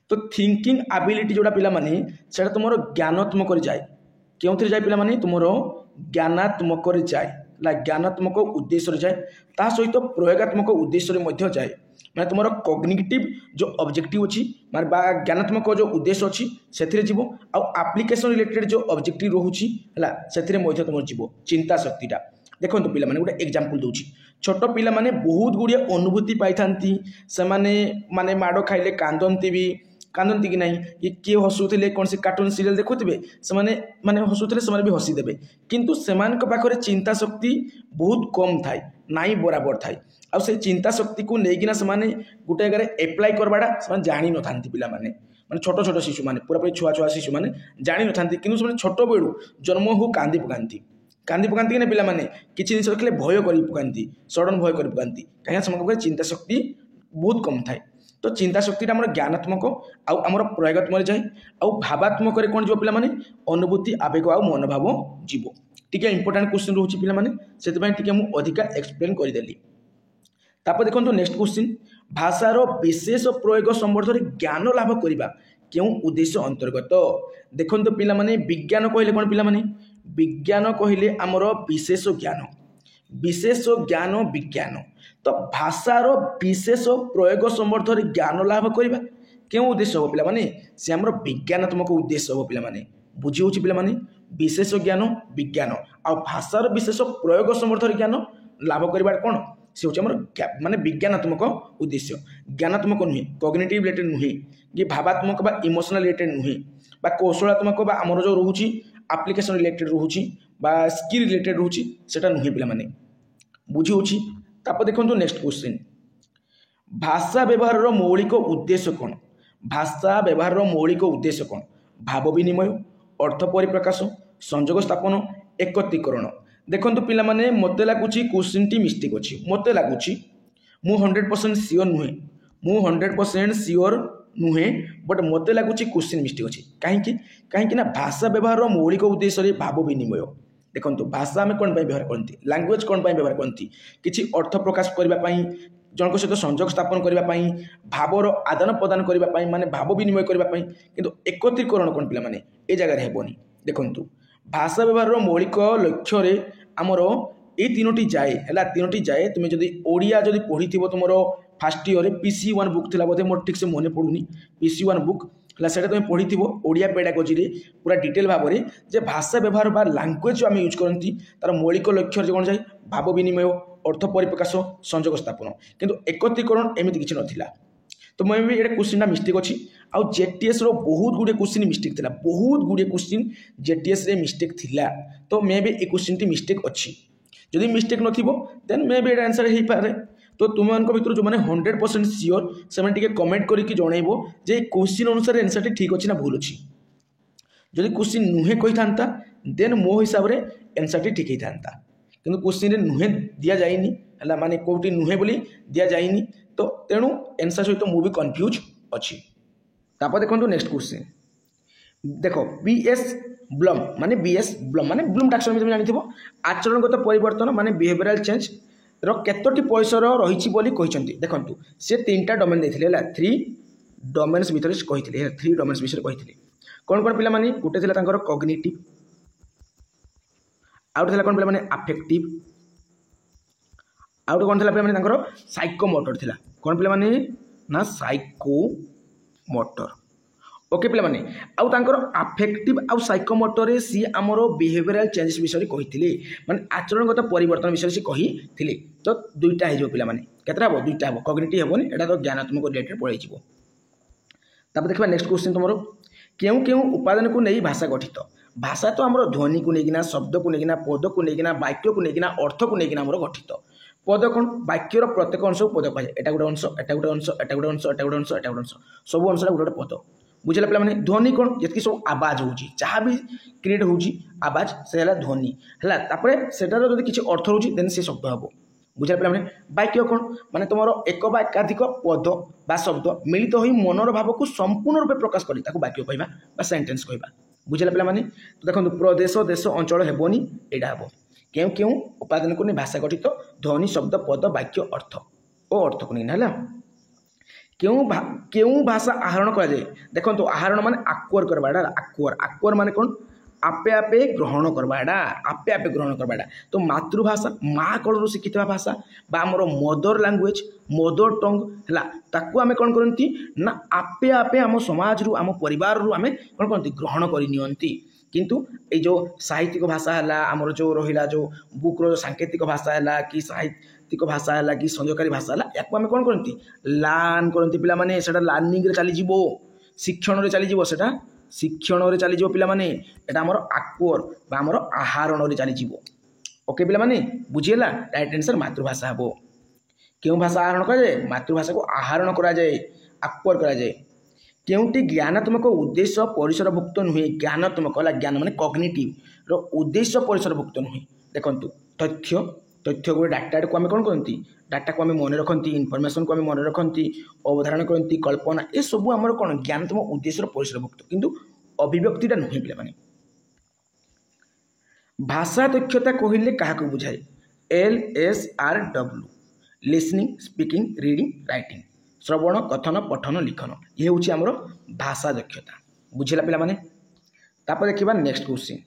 तो थिंकिंग एबिलिटी जोड़ा पिला माने सेटा तुम ज्ञानात्मक जाए, क्यों जाए पिला माने तुम ज्ञानात्मक जाए, ज्ञानात्मक उद्देश्य जाए, ता सहित प्रयोगात्मक उद्देश्य जाए। माने तुम कॉग्निटिव जो ऑब्जेक्टिव अच्छी माने ज्ञानात्मक जो उद्देश्य अच्छी से जीव, आउ एप्लिकेशन रिलेटेड जो ऑब्जेक्टिव रोची है से तुम जीव चिंता शक्तिटा। देखो पिला माने गोटे एग्जांपल दूची छोट पिला माने बहुत गुड़िया अनुभूति पाई थांती से माने माड़ खाइले कांदती कि नहीं कि किए हसुले कौन से कार्टून सीरियल देखुवे से माने हसुले से भी हसीदेवे किंतु सेमान पाखरे चिंता शक्ति बहुत कम थाए नाई बराबर थाए आ से चिंता शक्ति को लेकिना से गोटे जगह एप्लाय करवाटा से जानी न था पिला माने छोट छोट शिशु मैंने पूरापूरी छुआ छुआ शिशु मैंने जानी न था कि छोट बेलू जन्म हो कांदी पकाती कि पिला माने किसी जिन देखले भय कर पकाती सडन भय कर पकाती कहीं से चिंता शक्ति बहुत कम थाए तो चिंता शक्ति आम ज्ञानात्मक आमर प्रयोगात्मक जाए आ भावात्मक कौन जो पिला माने अनुभूति आवेग आ मनोभाव जीव टी इंपोर्टाट क्वेश्चन रोचे पिला माने से मुझे अधिका एक्सप्लेन करदेली तापर देखो नेक्स्ट क्वेश्चन भाषार विशेष प्रयोग संबंध में ज्ञान लाभ करने क्यों उद्देश्य अंतर्गत देखो पिला माने विज्ञान कहले कौन पिला माने विज्ञान कहले आमर विशेष ज्ञान विज्ञान तो भाषार विशेष प्रयोग संबंध में ज्ञान लाभ करने क्यों उद्देश्य हो पिला माने से आमर विज्ञानात्मक उद्देश्य हो पिला माने बुझी होची पिला माने विशेष ज्ञान विज्ञान आ भाषार विशेष प्रयोग संबंध में ज्ञान लाभ करवा कौन से हूँ माने विज्ञानात्मक उद्देश्य ज्ञानात्मक नुहे कॉग्निटिव रिलेटेड नुहे कि भावात्मक बा इमोशनल रिलेटेड नुहे बा कौशलात्मक बा आमर जो रोचे एप्लिकेशन रिलेटेड रोचे बा स्किल रिलेटेड रोचे सेटा नुहे पिला माने बुझी होची तापर देखो नेक्स्ट क्वेश्चन भाषा व्यवहार मौलिक उद्देश्य कौन भाषा व्यवहार मौलिक उद्देश्य कौन भाव विनिमय अर्थ परिप्रकाश संयोग स्थापन एकत्रीकरण देखो पिला माने मते लगुच क्वेश्चन टी मिस्टेक अच्छी मते लगुच मु 100% सियोर नुहे बट मते लगुच क्वेश्चन मिस्टेक अच्छी कहीं भाषा व्यवहार मौलिक उद्देश्य भाव विनिमय देखो भाषा आम कौन व्यवहार करती लैंग्वेज कौन व्यवहार करती किसी अर्थ प्रकाश करने जनक सहित संयोग स्थापन करने भावर आदान प्रदान करने माने भाव विनिमय करने किंतु एकत्रीकरण कौन पिला माने ए जगह हेबनी देखो भाषा व्यवहार मौलिक लक्ष्य आमर ये तीनोटी जाए तुम्हें जदि ओडिया जदि पढ़ी तुम फास्ट इयर PC1 बुक थी बोधे मोर ठीक से मन पड़ूनी PC1 बुक है तुम पढ़ी ओडिया पेडागोजी पूरा डिटेल भाव में जे भाषा व्यवहार बा लैंग्वेज आम यूज करती तार मौलिक लक्ष्य कौन जाए भाव विनिमय अर्थ परिप्रकाश संयोग स्थापन किंतु एकत्रीकरण एमती किसी नाला तो मैं भी ये क्वेश्चन मिस्टेक अच्छी आउ जेटीएस बहुत गुड़े क्वेश्चन मिस्टेक था बहुत गुड़े क्वेश्चन जेटीएस रे मिस्टेक थिला तो मैं भी ये क्वेश्चन टी मिस्टेक अच्छी जदि मिस्टेक नथिबो देन मे भी एटा आंसर हे पारे तो तुम मान भितर जो मैंने 100% सियोर से कमेंट करके जनइबो जे क्वेश्चन अनुसार आंसर टी ठीक अच्छी ना भूल अच्छी जदि क्वेश्चन नुहे कही था देन मो हिसाब से आंसर टी ठीक होता कि क्वेश्चन नुहे दि जाइनी है माने कौटी नुहे बोली दि जाइनी तो तेणु आंसर सहित मुझे कन्फ्यूज अच्छी तापर देखो नेक्स्ट क्वेश्चन देखो बीएस ब्लम माने ब्लूम टैक्सोनॉमी तुम जानिथिबो आचरणगत परिवर्तन माने बिहेवियरल चेंज रो केतोटी परिसर रही बोली कहते देखो से 3टा डोमेन देथिले 3 डोमेन्स भितर कही 3 डोमेन्स विषय कही कौन कौन पिला माने गोटे थिला तांकर कॉग्निटिव आउट थिला कौन पिला माने अफेक्टिव आउट कौन थिला पिला माने तांकर साइकोमोटर थिला कौन पिला माने ना साइकोमोटर ओके पिला माने आउ तांकर अफेक्टिव आउ साइकोमोटर सी आमर बिहेवियरल चेंजेस विषय कही माने आचरणगत परिवर्तन विषय से कही तो 2टा हो पिला माने केतरा हो 2टा हो कॉग्निटिव हेबोनी एटा तो ज्ञानात्मक रिलेटेड पड़े जीवो तापर देखबा नेक्स्ट क्वेश्चन तुमरो केउ केउ उपादान को नहीं भाषा गठित भाषा तो आमर ध्वनि को लेकिना शब्द को लेकिना पद को लेकिना वाक्य को लेकिना अर्थ को लेकिना आमर गठित पद कौन वाक्यर प्रत्येक अंश को पद कहे एटा गोटे अंश एटा गोटे अंश एटा गोटे अंश एटा गोटे अंश एटा गोटे अंश सब अंश गोटे पद बुझला पे ध्वनि कौन जी सब आवाज हो जहाँ भी क्रिएट हो आवाज से ध्वनि है सेटार जब किसी अर्थ हो देन से शब्द हम बुझला पे वाक्य कौन माने तुम एक बा एकाधिक पद बा शब्द मिलित हो मनर भाव को संपूर्ण रूप प्रकाश कर वाक्य कहवा सेंटेंस कहवा बुझला पे तो देखो प्रदेश देश अंचल हेबनी यहाँ हम क्यों क्यों उपादान को नहीं भाषा गठित ध्वनि शब्द पद वाक्य अर्थ और अर्थ को नहीं है क्यों भाषा आहरण करा जाए देखो आहरण माने आक्वार करवाड़ा आक्वार माने कौन आपे आपे ग्रहण करवाड़ा आपे आपे ग्रहण करवाड़ा तो मातृभाषा माँ कलर शिखिता भाषा बा आमर मदर लैंग्वेज मदर टंग है ताकू आमे कौन करती ना आपे आपे आम समाज रु आम परिवार रु आमे कौन करती ग्रहण करनी किंतु ये जो साहित्यिक भाषा है आमर जो रहा जो बुक्र सांकेतिक भाषा है कि साहित्यिक भाषा है कि संयोगकारी भाषा है या कौन करती लर्न करती पे से लर्निंग चलीज शिक्षण चलीज से शिक्षण चलीज पे आमर आक्वर आमर आहरण चलीज ओके पे बुझीगला राइट आंसर मातृभाषा हे क्यों भाषा आहरण कराए मातृभाषा को आहरण कराए आक्वर कराए केउटी ज्ञानात्मक उद्देश्य परिसरभुक्त नुहे ज्ञानात्मक ज्ञान माने कॉग्निटिव रो उद्देश्य परिसरभुक्त नुहे देखो तथ्य तथ्य गोटे डाटा को आम कौन करती डाटा को आम मन रखती इनफर्मेशन को आम मन रखती अवधारण करती कल्पना ये सब आम कौन ज्ञानात्मक उद्देश्य परिसरभुक्त किंतु अभिव्यक्तिटा नुहे पे भाषा दक्षता कहले क्या बुझाए LSRW listening speaking reading writing श्रवण कथन पठन लिखन ये हूँ आमर भाषा दक्षता बुझेगा पिला माने तापर देखिबा next question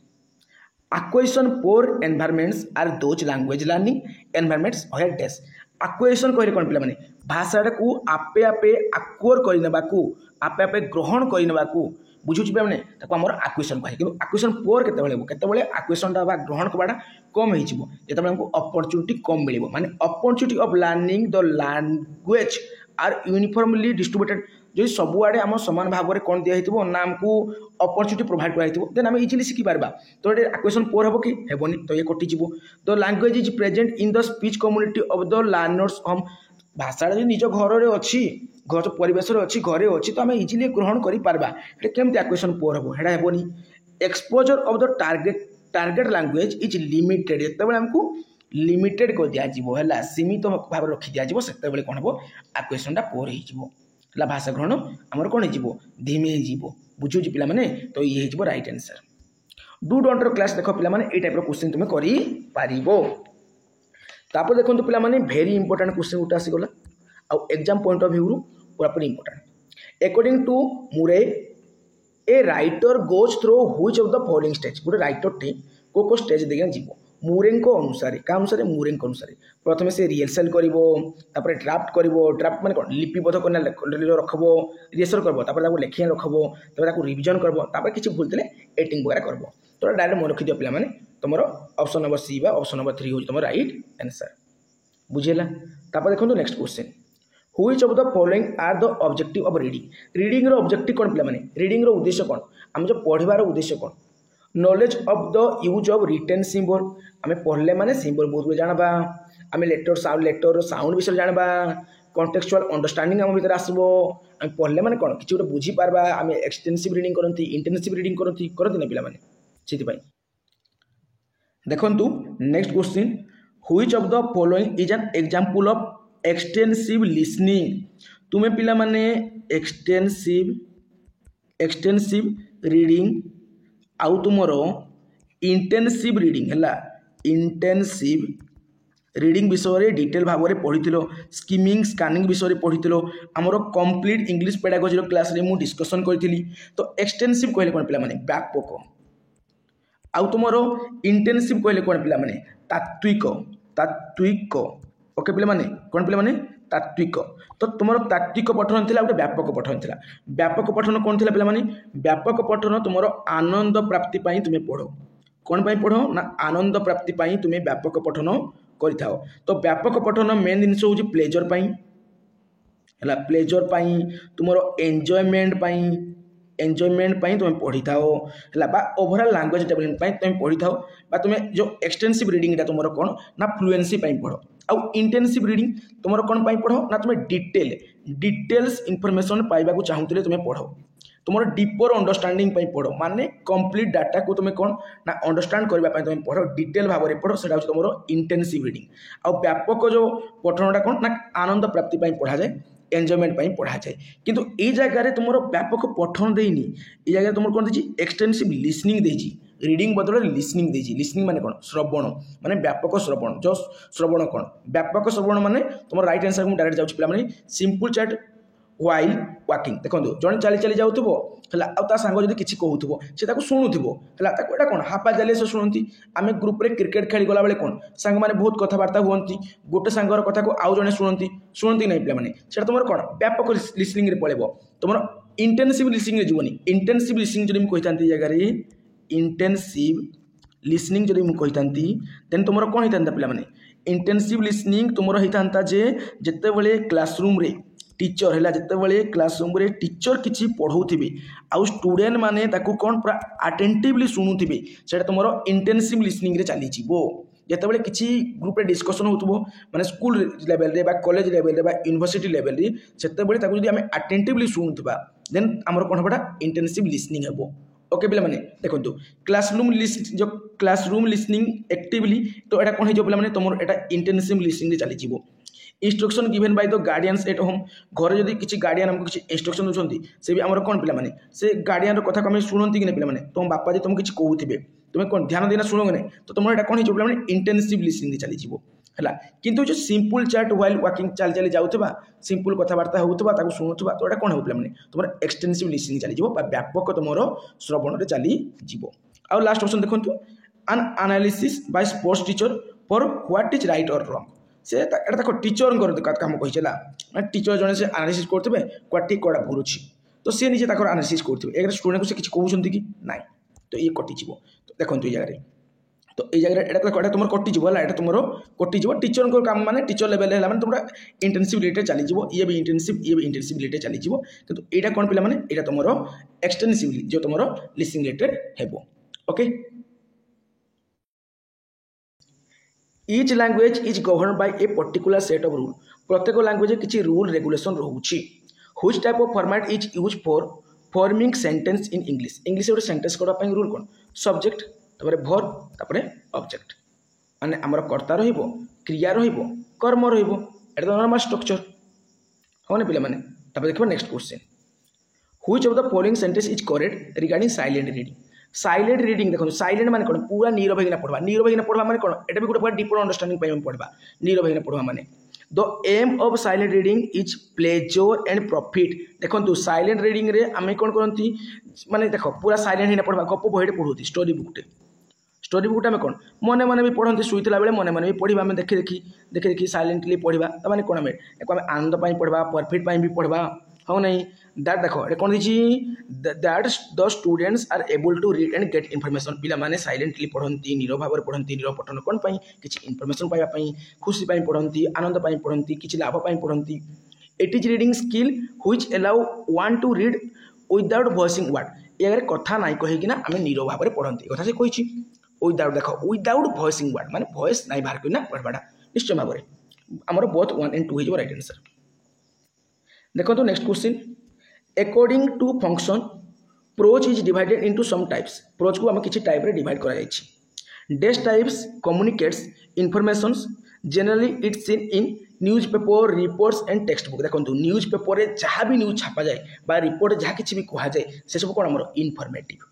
acquisition for environments are those language learning environments where dash acquisition कहले कोन पिला माने भाषाटा को आपे आपे acquire करिनबाकू आपे आपे ग्रहण करिनबाकू बुझुछि पे माने ताको हमर acquisition कहै कि acquisition for केतेबेले acquisition टा बा ग्रहण करबाटा कम होई जिवो जेतेबेले हमको opportunity कम मिलिबो माने opportunity of learning the language are uniformly distributed जो सबुआड़े आम सामान भाव में कौन दिखाई ना आमको अपॉर्चुनिटी प्रोवाइड कराई देन आम इजिली शिखि पार्बा तो ये एक्वेशन पोर हम कि हेबनी तो ये कटिज the language is present in the speech community of the learners हम भाषा निज घर अच्छी घर परिवेश अच्छी घरे अच्छी तो आम इजिली ग्रहण कर केमती एक्वेशन पोर हम हेडा हेबनी exposure of the target language is limited जिते आमको लिमिटेड कर दिया सीमित भाव रखी दिया से कौन हम एक्वेशनटा पोर हो भाषा ग्रहण आमर कौन हो धीमे हो बुझुच पिला माने तो ये हो राइट आंसर डू डोंट रो क्लास देख पिला माने ए टाइप रो क्वेश्चन तुम करि पारिबो तापर देखंतु पिला माने वेरी इंपोर्टेंट क्वेश्चन उठा आसी गला आ एग्जाम पॉइंट ऑफ व्यू रू पूरा इंपोर्टेंट अकॉर्डिंग टू मुरे a writer goes through which of the following stage गोटे राइटर टी को स्टेज देखिना जीवो मुरेंको अनुसार क्या अनुसार मुरेंको अनुसार प्रथम से रिहर्सल कर ड्राफ्ट ड्राफ्ट माने कौन लिपिबद्ध कर रखब रिहर्सल कर लेखिया रखब रिविजन कर किसी भूल थे एडिटिंग वगैरह कर तो डायरेक्ट मन रखिद पे तुम option number C option number 3 हो तुम राइट आंसर बुझेगा देखो next question which of the following are the objective of reading रो ऑब्जेक्टिव कौन पे रीडिंग रो उद्देश्य कौन आम जो पढ़वार उद्देश्य कौन knowledge of the use of written symbol आम पढ़ले माने सिंबल बहुत जानबा आम लेटर साउंड विषय जानबा कॉन्टेक्चुअल अंडरस्टैंडिंग आम भीतर आसबो आम पढ़ले माने कौन किसी गोटे बुझी पारबा आम एक्सटेंसिव रीडिंग करती इंटेंसिव रीडिंग करती ना पिला माने सेति पई देखंतु next question which of the following is an example of extensive listening तुमे पिला माने एक्सटेंसिव रीडिंग आउ तुमर इंटेंसिव रीडिंग है इंटेंसिव रीडिंग विषय डिटेल भाव में पढ़ी स्किमिंग स्कानिंग विषय पढ़ी आमर कंप्लीट इंग्लिश पेडागोजी क्लास रे मु डिस्कशन करी तो एक्सटेंसिव कहले कौन पे व्यापक आउ तुमर इंटेंसिव कहले कौन पे तात्विक ओके पे कौन पे तात्विक तो तुम तात्विक पठन थी गोटे व्यापक पठन थी व्यापक पठन कौन थी पे व्यापक पठन तुम आनंद प्राप्ति तुम्हें पढ़ कौन पढ़ ना आनंद प्राप्ति तुम्हें व्यापक पठन कर तो व्यापक पठन मेन जिन हूँ प्लेजर है प्लेजर तुम एंजॉयमेंट तुम्हें पढ़ी था ओवरऑल लैंग्वेज डेवलपमेंट तुम्हें पढ़ी था तुम्हें जो एक्सटेंसिव रीडिंग तुम कौन ना फ्लुएंसी पढ़ आउ इंटेंसिव रीडिंग तुम कौन पढ़ ना तुम्हें डिटेल्स इनफॉरमेशन पाइबा चाहूले तुम्हें पढ़ तुम डीपर अंडरस्टैंडिंग पढ़ माने कंप्लीट डाटा को तुम्हें कौन ना अंडरस्टैंड करने तुम्हें पढ़ डिटेल भाव में पढ़ से तुम इंटेंसिव रीडिंग आउ व्यापक जो पठनटा कौन ना आनंद प्राप्ति पढ़ा जाए एंजॉयमेंट पढ़ा जाए किंतु ये जगह तुम व्यापक पठन देनी ये जगह तुम कौन देती एक्सटेंसिव लिसनिंग देती रीडिंग बदल लिसनिंग देती लिसनिंग माने कौन श्रवण माने व्यापक श्रवण जो श्रवण कौन व्यापक श्रवण माने तुम राइट आंसर को डायरेक्ट जाऊँ पे सिंपल चैट व्हाइल वाकिंग देखो जड़े चली चली जाऊथबो है सांग जब किसी कहूथबो से शुणुथबो है कौन हापा जाले से शुणती आम ग्रुप रे क्रिकेट खेली गला बेले कौन सांग मैंने बहुत कथबार्ता हुअती गोटे सांगर कथा को आउ जड़े शुणती नहीं पे से तुम कौन व्यापक लिसनिंग पड़ेब तुम इंटेंसिव लिसनिंग जीवनी इंटेंसिव लिसनिंग जो कही था जगह इंटेंसिव लिसनिंग जदि मुझे कही देन तुम कौन होता पे इंटेंसिव लिसनिंग तुम होता जे जिते बड़े क्लासरूम रे टीचर है जिते क्लासरूम रे टीचर किसी पढ़ाऊे आउ स्टूडेंट माने ताकू कौन पूरा अटेंटिवली शुणुवे से तुम इंटेंसिव लिसनिंग रे चली जिते किसी ग्रुप रे डिस्कसन हो माने स्कूल लेवल रे कॉलेज लेवल रे यूनिवर्सिटी लेवल रे से आम अटेंटिवली शुणुवा देन आमर कौन होगा इंटेंसिव लिसनिंग हे। ओके पे मैंने देखो जो क्लासरूम लिसनिंग एक्टिवली तो यहाँ कौन हो पे तुम यहाँ इंटेंसिव लिसनिंग चली instruction given by the guardians at home घर जब किसी गार्डियन हमको किसी इंस्ट्रक्शन दूसरी से भी आमर कौन पे से गार्डियन कथा को शुणती कि पे तुम बापा जी तुम किसी कहते तुम्हें कौन ध्यान देना शुणो कि तो तुम यहाँ कौन हो पे इंटेंसिव लिसनिंग चली है किंतु जो सिंपल चैट व्हाइल वाकिंग चल चली जाऊा सिंपल कथबार्ता होता शुणुवा तो यहाँ कौन हो पे तुम एक्सटेंसिव लिसनिंग चली व्यापक तुम श्रवण में चली आउ लास्ट ऑप्शन देखो N analysis bye sports teacher for what is right और रॉन्ग से देखो टीचर कम कही टीचर जड़े से एनालिसिस करते क्या ठीक क्या भूल अच्छी तो सी निजे एनालिसिस करते एक स्टूडेंट को से किसी कहते कि ना तो ये कटिज तो देखो ये जगह तो ये जगह यहाँ तुम कटिज है तुम कटिज टीचर काम माने टीचर लेवल है तुम इंटेंसिव रिलेटेड चलीज ये भी इंटेंसिव रिलेटेड चलीज कि यहाँ कौन पे यहाँ तुम एक्सटेंसिव जो तुम लिसनिंग रिलेटेड है। Okay each language is govern by a particular set of rule प्रत्येक लैंग्वेज किसी रूल रेगुलेशन रोचे which type of format is use for forming sentence in English English गोटे सेंटेंस करने रूल कौन subject verb तापरे object माने आमर कर्ता रहिबो क्रिया रहिबो कर्म रहिबो एटा तो नॉर्मल स्ट्रक्चर होने पिले माने तापर देखबो next question which of the following sentence is correct regarding silent reading देखो साइलेंट माने कोन पूरा नीरव होइना पढ़वा माने कोन एटा भी गोटे पूरा डीपर अंडरस्टैंडिंग पय पढ़वा नीरव होइना पढ़वा माने the aim of silent reading is pleasure and profit देखो साइलेंट रीडिंग रे आमे कोन करंती माने देखो पूरा साइलेंट होइना पढ़वा गप बहिटे पढ़ोती स्टोरी बुकटे आम कौन मने मने भी पढ़ते शुईला बेले मने मने भी पढ़ा आम देखी देखी साइलेंटली पढ़ा तो कौन आम आनंद पढ़ा प्रॉफिट भी पढ़ा हाँ नहीं दैट देखो ये कौन that the students are able to read and get information पिला माने साइलेंटली पढ़ती नीरव भाव में पढ़ती नीरव पठन कौन किसी इनफॉरमेशन पाइबापी खुशी पढ़ती आनंद पढ़ती किसी लाभ पढ़ती it is reading skill which allow one two read without voicing word ये कथा ना कहीकिना आम नीरव भाव में पढ़ती कथा से कही विदाउट देख विदाउट वॉइसिंग वर्ड माने वॉइस नहीं बाहर करना पढ़वाटा निश्चय भाव में आमर बोथ 1 and 2 हो राइट आंसर। देखो तो next question according to function prose is divided into some types prose को आम किसी टाइप रे डिवाइड करा जायछि डेस types communicates informations generally it's seen in newspaper reports and textbook देखो न्यूज पेपर रे जहाँ भी न्यूज छापा जाए बा रिपोर्ट जहाँ किसी भी कहा जाए से सब कौन आमर इनफॉर्मेटिव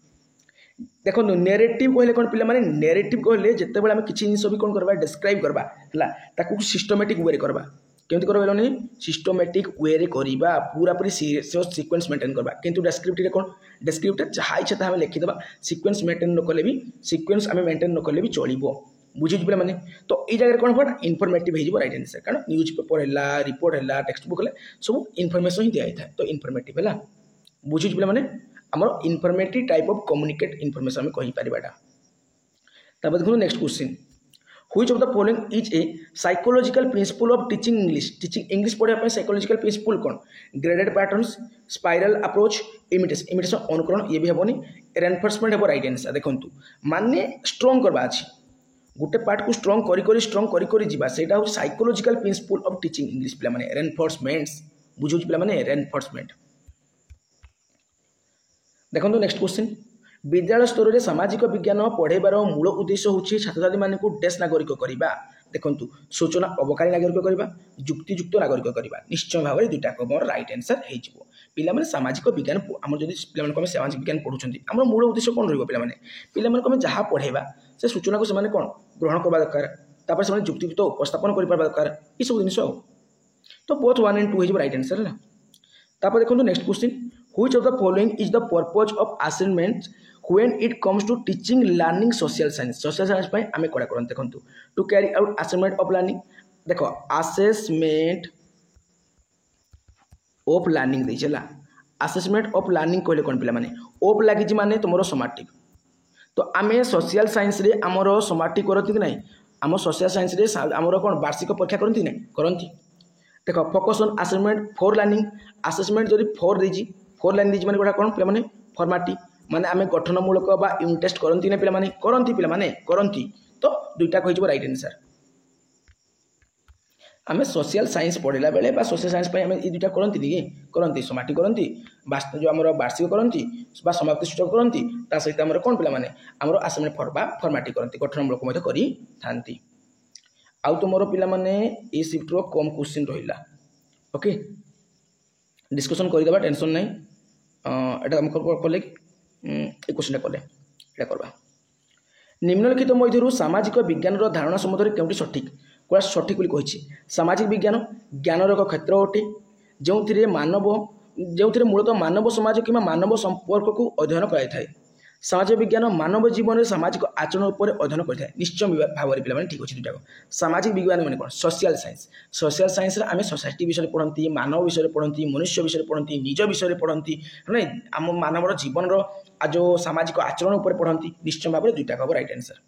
देखो नेरेटिव कहले कौन पे माने नेरेटिव कहले जिते बड़े आम किसी जिन भी कौन करवा डिस्क्राइब करवा है सिस्टमेटिक वे करवा केमती करवा सिस्टमेटिक वे करवा पूरा पूरी सीक्वेंस मेंटेन करवा किंतु डेस्क्रिप्टिव कौन डेस्क्रिप्टिव जहाँ इच्छा आम लिखिदेवा सीक्वेंस मेंटेन न कले भी सीक्वेंस आम मेंटेन न कले भी चलो बुझे पे मैंने तो ये जगह कौन होगा इनफॉर्मेटिव हो राइट आंसर कारण न्यूज पेपर है रिपोर्ट है टेक्स्ट बुक है सब इनफॉरमेशन ही दिखाई था तो इनफॉर्मेटिव है बुझे पे मैंने आमर informative type of communicate information आम कही पारिबाटा तापर देखो next question which of the following is a psychological principle of teaching English पढ़ाई साइकोलॉजिकल प्रिंसिपल कौन graded patterns spiral approach imitation अनुकरण ये भी हेनी रेनफोर्समेंट हे राइट आंसर देखो माने स्ट्रॉन्ग करवा अच्छी गोटे पार्ट को स्ट्रॉन्ग करी जीवा सेटा हूँ psychological principle of teaching English पे माने रेनफोर्समेंट्स बुझुच पे माने रेनफोर्समेंट। देखो नेक्स्ट क्वेश्चन विद्यालय स्तर में सामाजिक विज्ञान पढ़ेबार मूल उद्देश्य हूँ छात्र छात्री मान डेस नागरिक करवा देखो सूचना अवकारी नागरिक करवा युक्तियुक्त नागरिक करवा निश्चय भाव में दुईटा मोर राइट आंसर हो पिला सामाजिक विज्ञान आम जब पे सामाजिक विज्ञान पढ़ुं आम मूल उद्देश्य कौन रहा जहाँ पढ़ेबा से सूचना को से कौन ग्रहण करवा दरकार से युक्तियुक्त उपस्थापन कर दरकार ये सब जिन तो बोथ 1 and 2 हो राइट आंसर है। तापर देखो next question which of the following is the purpose of assignment when it comes to teaching learning social science आम कड़ा कर देखो to carry out assignment of learning देखो असेसमेंट ऑफ लर्निंग देला असेसमेंट ऑफ लर्निंग कहले कौन पे माने ऑफ लगी माने तुम समाटिव तो आम सोशल साइंस रे आमर समाप्ति करती कि ना आम सोशल साइंस रे आमर कौन वार्षिक परीक्षा करती ना करती देख focus on assessment 4 lining assessment जब 4 देजी 4 लाइन देजी माने गोटा कौन पे फॉर्माटी माने आम गठनमूलक बा यूनिट टेस्ट करती ना पे करती तो दुईटा कही राइट आंसर आम सोशल साइंस पढ़ला बेले बा सोशल साइंस आम ये दुटा करती कि करती समाप्ति करती जो आम वार्षिक करती समाप्ति सूचक करती सहित आम कौन पे आम असेसमेंट फॉर्माटी करती गठनमूलक कर आउ तो मोर पे ये सिफ्ट्र कम क्वेश्चन रहा ओके डिस्कसन करदे टेंशन ना यहाँ कले क्वेश्चन कले करवा निम्नलिखित मध्य सामाजिक विज्ञान धारणा सम्बन्ध में सठिक कौन सठिक कही सामाजिक विज्ञान ज्ञानर एक क्षेत्र अटे जो मानव जो मूलतः मानव समाज कि मानव संपर्क को अध्ययन कराए सामाजिक विज्ञान मानव जीवन में सामाजिक आचरण पर अध्ययन करता है निश्चय भाव में पे ठीक अच्छे दुटा सामाजिक विज्ञान मैंने कौन सोशल साइंस आम सोसाइटी विषय पढ़ती मानव विषय पढ़ती मनुष्य विषय पढ़ती निज विषय पढ़ती ना आम मानव जीवन जो सामाजिक आचरण पर पढ़ती निश्चय भाव में दुईटा कब राइट आंसर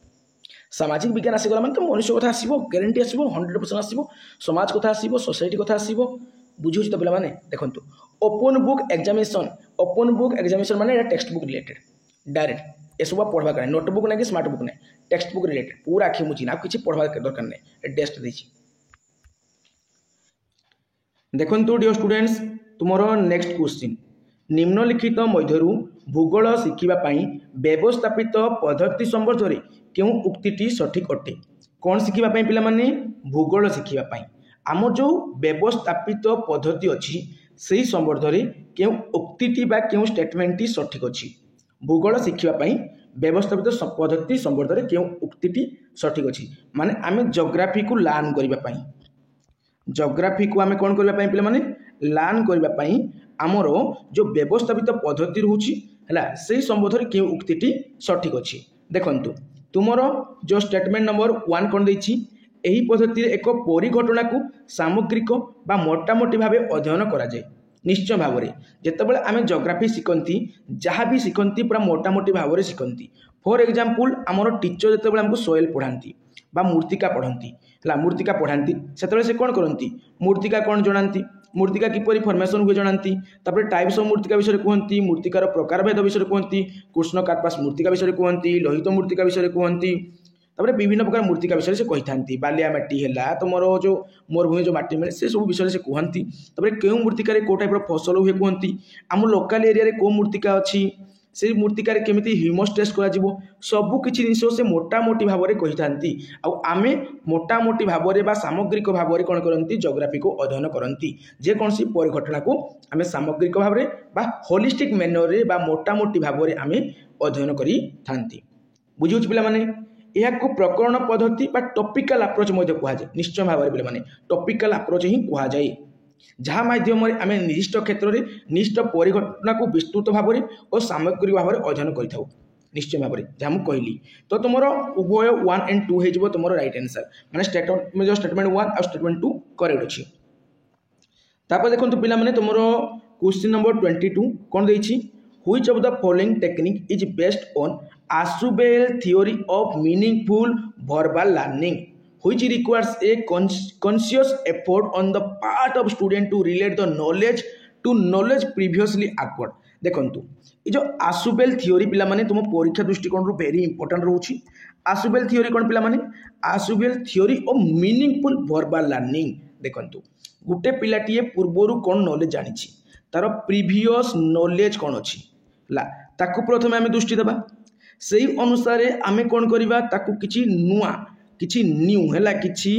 सामाजिक विज्ञान आसीगला तो मनुष्य कथा आसो ग्यारंटी आसो 100% आसो समाज कथा आसो सोसाइटी कथा आसो बुझे तो पे देखो ओपन बुक एग्जामिनेशन माने टेक्स्ट बुक रिलेटेड डायरेक्ट ये सब पढ़वा करें नोटबुक ना कि स्मार्ट बुक ना टेक्स्ट बुक रिलेटेड पूरा आखि मुझी ना किसी पढ़वा दरकार नहीं टेस्ट देछि देखंतु डियर स्टूडेंट्स तुमरो नेक्स्ट क्वेश्चन निम्नलिखित मध्यरु भूगोल शिखिबा पई व्यवस्थापित पद्धति संबंध रे क्यों उक्तिटी सठिक अटे कौन शिखिबा पई पिला माने भूगोल शिखिबा पई आम जो व्यवस्थापित पद्धति अच्छी से संबंध रे क्यों उक्तिटी बा क्यों स्टेटमेंटटी सठिक अच्छी भूगोल शिखिबा व्यवस्थापित पद्धति संबंध में क्यों उक्तिटी सठिक अच्छी माने आम जोग्राफी को लर्न करने जोग्राफी को आम कौन करने पे माने लर्न करने आमर जो व्यवस्थापित पद्धति रोचे से संबंध में क्यों उक्तिटी सठिक अच्छी देखंतु तुमर जो स्टेटमेंट नंबर 1 कौन देछि एही पद्धति एक परिघटना को सामग्रिक बा मोटामोटी भाव अध्ययन करा जाए निश्चय भाव में जितेबाला आम जोग्राफी शिखती जहाँ भी शिखती पूरा मोटामोटी भाव में शिखती फॉर एग्जांपल आमर टीचर जिते आमको सोयल पढ़ाती बा मूर्तिका पढ़ती है मूर्तिका पढ़ाती से कौन करती मूर्तिका कौन जनाती मूर्तिका किपरि फॉर्मेशन हुए जनाती टाइप्स ऑफ मूर्तिका विषय कहती मूर्तिकार प्रकार भेद विषय कहती कृष्ण कार्पास मूर्तिका विषय कहती लोहित मूर्तिका विषय कहती विभिन्न प्रकार मूर्तिका विषय से कही था बालिया माटी है तुम जो मरुभूमि जो माटी मिले से सब विषय से कहती क्यों मूर्तिकार कौ टाइप फसल हुए कहती आम लोकल एरिया कौ मूर्तिका अच्छी से मूर्तिकार केमिति ह्यूमस टेस्ट करा जिवो सबु किछि जिनिस से मोटामोटी भाव में कही था आम मोटामोटी भाव में सामग्रिक भाव में कौन करती जोग्राफी को अध्ययन करती जेकोसी परिघटना को आम सामग्रिक भाव में होलिस्टिक मैनर में मोटामोटी भाव में आम अध्ययन करी थांती बुझी पिला माने यह प्रकरण पद्धति टॉपिकल अप्रोच कहुए निश्चय भाव में पे टॉपिकल अप्रोच ही कहुए जहाँ माध्यम आम निर्दिष्ट क्षेत्र में निश्चित परिघटना को विस्तृत भाव में और सामग्रिक भाव में अध्ययन करूँ निश्चय भाव में जहाँ मुझे कहली तो तुम उभय 1 and 2 हो तुम राइट आंसर माने स्टेटमेंट 1 और स्टेटमेंट 2 करेक्ट अच्छी तापर देखो पे तुम क्वेश्चन नंबर 22 कौन देछि Which of the following technique is based on Asubel theory of meaningful verbal learning, which requires a conscious effort on the part of student to relate the knowledge to knowledge previously acquired. देखंतु ये जो Ausubel theory पिला माने तुम परीक्षा दृष्टिकोण रो very important रहउछि Ausubel theory कोन पिला माने Ausubel theory of meaningful verbal learning देखंतु गुटे पिलाटीए पूर्वरु कोन नॉलेज जानिछि तार प्रीवियस नॉलेज कोन अछि ला ताकू प्रथमे आमे दृष्टि देबा सेही अनुसार आमे कोन करिबा ताकू किछि नुआ किछि न्यू हैला किछि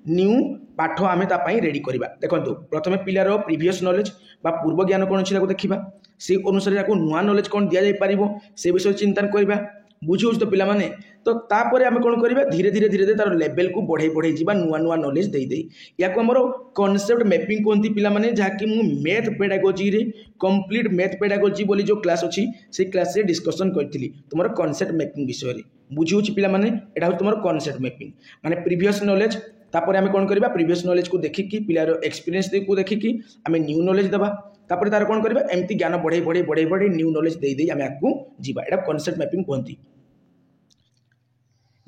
न्यू पाठ आमे ता पई रेडी करिबा देखंतु प्रथमे पिलार प्रीवियस नॉलेज बा पूर्व ज्ञान कोन अछि ताकू देखिबा से अनुसार ताकू नुआ नॉलेज कोन दिया जाय परिबो से विषय चिंतन करिबा बुझियो तो पिला माने तो तापर आमे कोन करिबा धीरे धीरे तार लेवल को बढ़ाई बढ़ाई जिबा नुआ नुआ नॉलेज देई देई या को हमरो कांसेप्ट मैपिंग कोनती पिला माने जहा कि मु मैथ पेडागोजी रे कंप्लीट मैथ पेडागोजी बोली जो क्लास अछि से क्लास रे डिस्कशन करथिली तुमरो कांसेप्ट मैपिंग विषय रे बुझियो छि पिला माने एटा तुमरो कांसेप्ट मैपिंग माने प्रीवियस नॉलेज तापर आमे कोन करिबा प्रीवियस नॉलेज को देखि कि पिलार एक्सपीरियंस को देखि कि आमे न्यू नॉलेज देबा तापर तार कोन करिबा एम्ति ज्ञान बढ़ाई बढ़ाई न्यू नॉलेज देई देई आमे आकू जिबा एटा कांसेप्ट मैपिंग कोनती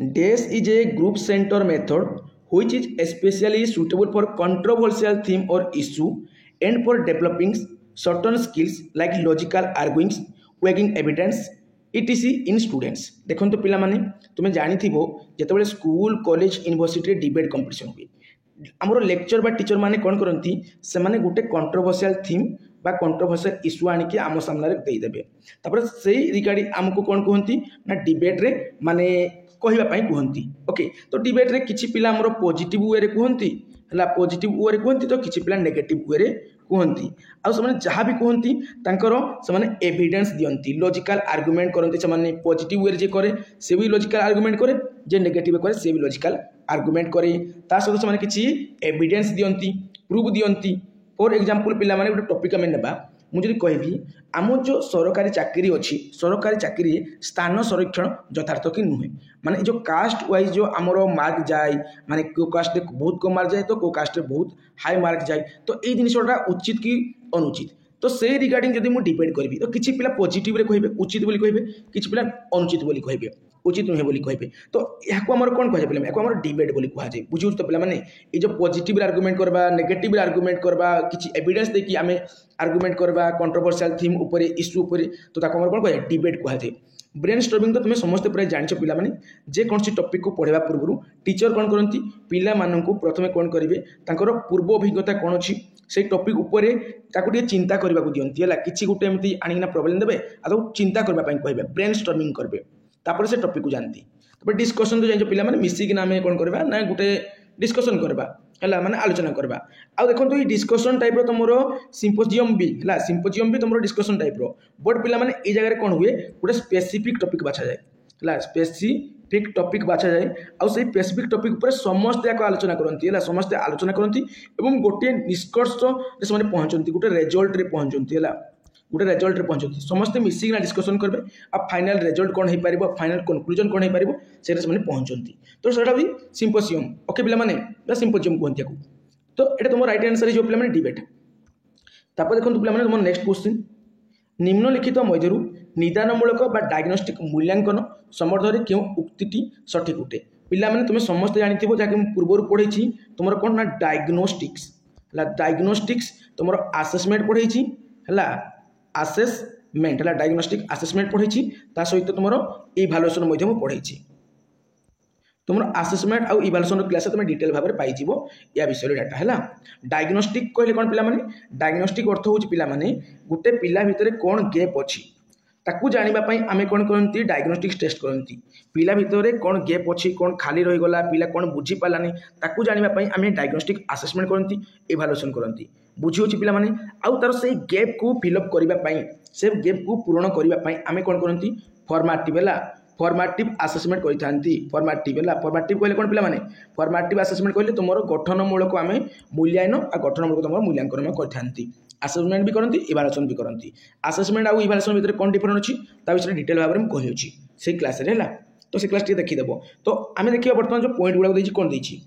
Dash is a group center method which is especially suitable for controversial theme or issue and for developing certain skills like logical arguing, weighing evidence, etc. in students. देखो पिला माने तुम्हें जानी थीबो जेतेबेले school college university debate competition हुए आमर lecture बा टीचर माने कोन करंती से माने गुटे कंट्रोवर्शियल थीम बा कंट्रोवर्शियल इश्यू आनिकी आम सामने दे देबे तापर सेही रिगार्डिंग आमको कोन कहंती ना डिबेट रे माने कहवा पाई कहंती ओके तो डिबेट रे किछि पिला हमर पॉजिटिव वे रे कहंती हला पॉजिटिव वे रे कहंती तो किछि पिला नेगेटिव वे रे कहंती आ से माने जहां भी कहंती तांकर से माने एविडेंस दियंती लॉजिकल आर्गुमेंट करंती से माने पॉजिटिव वे रे जे करे से भी लॉजिकल आर्गुमेंट करे जे नेगेटिव करे से भी लॉजिकल आर्गुमेंट करे ता सहित से माने किछि एविडेंस दियंती प्रूफ दियंती फॉर एग्जांपल पिला माने गोटे टॉपिक हमें नेबा मुझे कहबी आम जो सरकारी चाकरी अच्छी सरकारी चाकरी स्थान संरक्षण यथार्थ कि नुहे माने जो कास्ट वाइज जो आमर मार्क जाए माने को कास्ट बहुत कम मार्क जाए तो को कास्ट बहुत हाई मार्क जाए तो ये जिनटा उचित कि अनुचित तो से रिगार्डिंग जब मुझे डिबेट करी तो किसी पिला पॉजिटिव रे कहे उचित बोली कहे किसी पिला अनुचित बोली कहे उचित नुहे बोली कहे तो यहाँ आम कौन कह पे आम डिबेट बोली कहुए बुझे तो पे ये जो पॉजिटिव आर्गुमेंट करवा नेगेटिव आर्गुमेंट करवा किसी एविडेंस देखिए आम आर्गुमेंट करवा कंट्रोवर्शियल थीम उपरे इश्यू उपरे तो ताको कौन कह डिबेट कहुए ब्रेन स्टॉर्मिंग तो तुम्हें समस्त प्राय जानछ पिला माने जे कौन सी टॉपिक को पढ़ावा पूर्व टीचर कौन करती पिला माननकु प्रथमे कौन करेंगे तांकर पूर्व अभिज्ञता कौन अच्छी से टॉपिक उपरे ताको टिके चिंता करबा को दियंती हला किछि गुटे एमती आनिना प्रॉब्लम देबे आ तो चिंता करबा पई कहबे ब्रेन स्टॉर्मिंग करबे तापर से टॉपिक को जानती तापर डिस्कशन तो जानिछ पिला माने मिसिक नामे कौन करबा ना गुटे डिस्कशन करबा हला माने आलोचना करबा आ देखो तो ये डिस्कशन टाइप रो तमरो सिम्पोजियम भी हला सिम्पोजियम भी तमरो डिस्कशन टाइप रो बट पिला माने ए जगह कौन हुए गोटे स्पेसिफिक टॉपिक बाछा जाए हला स्पेसिफिक टॉपिक बाछा जाए आ से स्पेसिफिक टॉपिक ऊपर समस्त याको आलोचना करंती हला समस्त आलोचना करंती एवं गोटे निष्कर्ष से माने पहुंचंती गोटे रिजल्ट रे पहुंचंती हला गोटे रिजल्ट रे पहुंचंती समस्त मिसिक ना डिस्कशन करबे आ फाइनल रिजल्ट कोन हे पारिबो फाइनल कंक्लूजन कोन हे पारिबो सेरे माने पहुंचंती तो सेटा भी सिम्पोजियम ओके पिला माने बा सिम्पोजियम कहंती को तो एटा तुम राइट आंसर जो पिला माने डिबेट तापर देखो पिला माने तुम नेक्स्ट क्वेश्चन निम्नलिखित मध्यरु निदानमूलक बा डायग्नोस्टिक मूल्यांकन संबंध में क्यों उक्तिटी सठिक उठे पिला माने तुम समस्त जानिथिबो जाके पूर्व पढ़ेछि तुमर कोन ना डायग्नोस्टिक्स हला डायग्नोस्टिक्स तुमर असेसमेंट पढ़ेछि हला असेसमेंट हला डायग्नोस्टिक असेसमेंट पढ़ेछि ता सहित तुमर इवैल्यूएशन मध्ये मु पढ़ेछि तुम असेसमेंट आउ इवैल्यूएशन क्लास तुम डिटेल भाव में पाइब या विषय डाटा है डायग्नोस्टिक कहले कौन पिला माने डायग्नोस्टिक अर्थ हो पिला माने गोटे पिला भितर कौन गैप अच्छी ताकू जानापी आम कौन करती डायग्नोस्टिक टेस्ट करती पिला भितर कौन गैप अच्छी कौन खाली रहीगला पिला कौन बुझी पारानी ताकू जानापी आम डायग्नोस्टिक असेसमेंट करती इवैल्यूएशन करती बुझी होची पिला माने आउ तार से गैप को फिलअप करने से गैप को पूरण करने आम कौन करती फॉर्मेटिव है फॉर्मेटिव असेसमेंट करथांती फॉर्मेटिव है फॉर्मेटिव कहले कौन पिला माने फॉर्मेटिव असेसमेंट कहले तुम गठनमूलक आम मूल्यांकन आ गठनमूलक तुम मूल्यांकन करथांती असेसमेंट भी करती इवैल्यूएशन भी करती असेसमेंट आउ इवैल्यूएशन भितर कौन डिफरेंस अच्छी ता विषय डिटेल भाव में कही से क्लास रे तो से क्लास देखीदेव तो आम देखिए बर्तमान जो पॉइंट गुड़ा देती कौन देती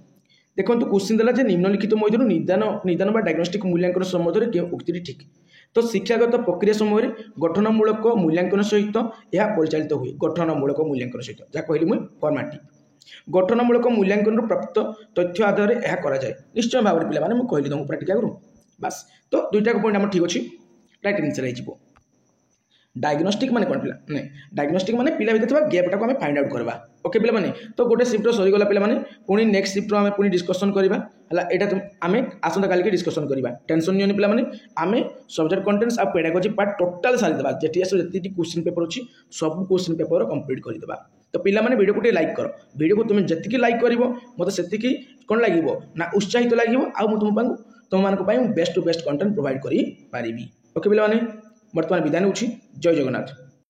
देखो क्वेश्चन देला निम्नलिखित मध्यरु निदान बा डायग्नोस्टिक मूल्यांकन संबंध में क्यों उक्ति ठीक तो शिक्षागत प्रक्रिया समय गठनमूलक मूल्यांकन सहित यह परिचालित हुए गठनमूलक मूल्यांकन सहित जहाँ कहली मुझे फॉर्मेटिव गठनमूलक मूल्यांकन प्राप्त तथ्य आधार यह कराए निश्चय भाव में पिला मुझे कहली तुमको प्राक्टिकल करूँ बास तो दुईटा पॉइंट आम ठीक अच्छे राइट आंसर हो डायग्नोस्टिक माने कौन पिला नहीं डायग्नोस्टिक माने पिला भीतर गैपटा को आम फाइंड आउट करवा ओके पिला माने तो गोटे शिफ्ट सरीगला पिला माने पुणी नेक्स्ट शिफ्ट आम पुणी डिस्कसन करवा है आम आसंता काली डिस्कसन करवा टेंशन नहीं पिला माने आम सब्जेक्ट कंटेंट्स आ पेडागोजी पार्ट टोटाल सारीदेवा जी क्वेश्चन पेपर अच्छी सब क्वेश्चन पेपर कंप्लीट करदेवा तो पिला माने वीडियो को लाइक कर वीडियो को तुम जी लाइक कर मत से कौन लगे ना उत्साहित लगे आ तुम मान best to best content provide करी पारिबी ओके पिला माने वर्तमान विदाय नउछि जय जगन्नाथ।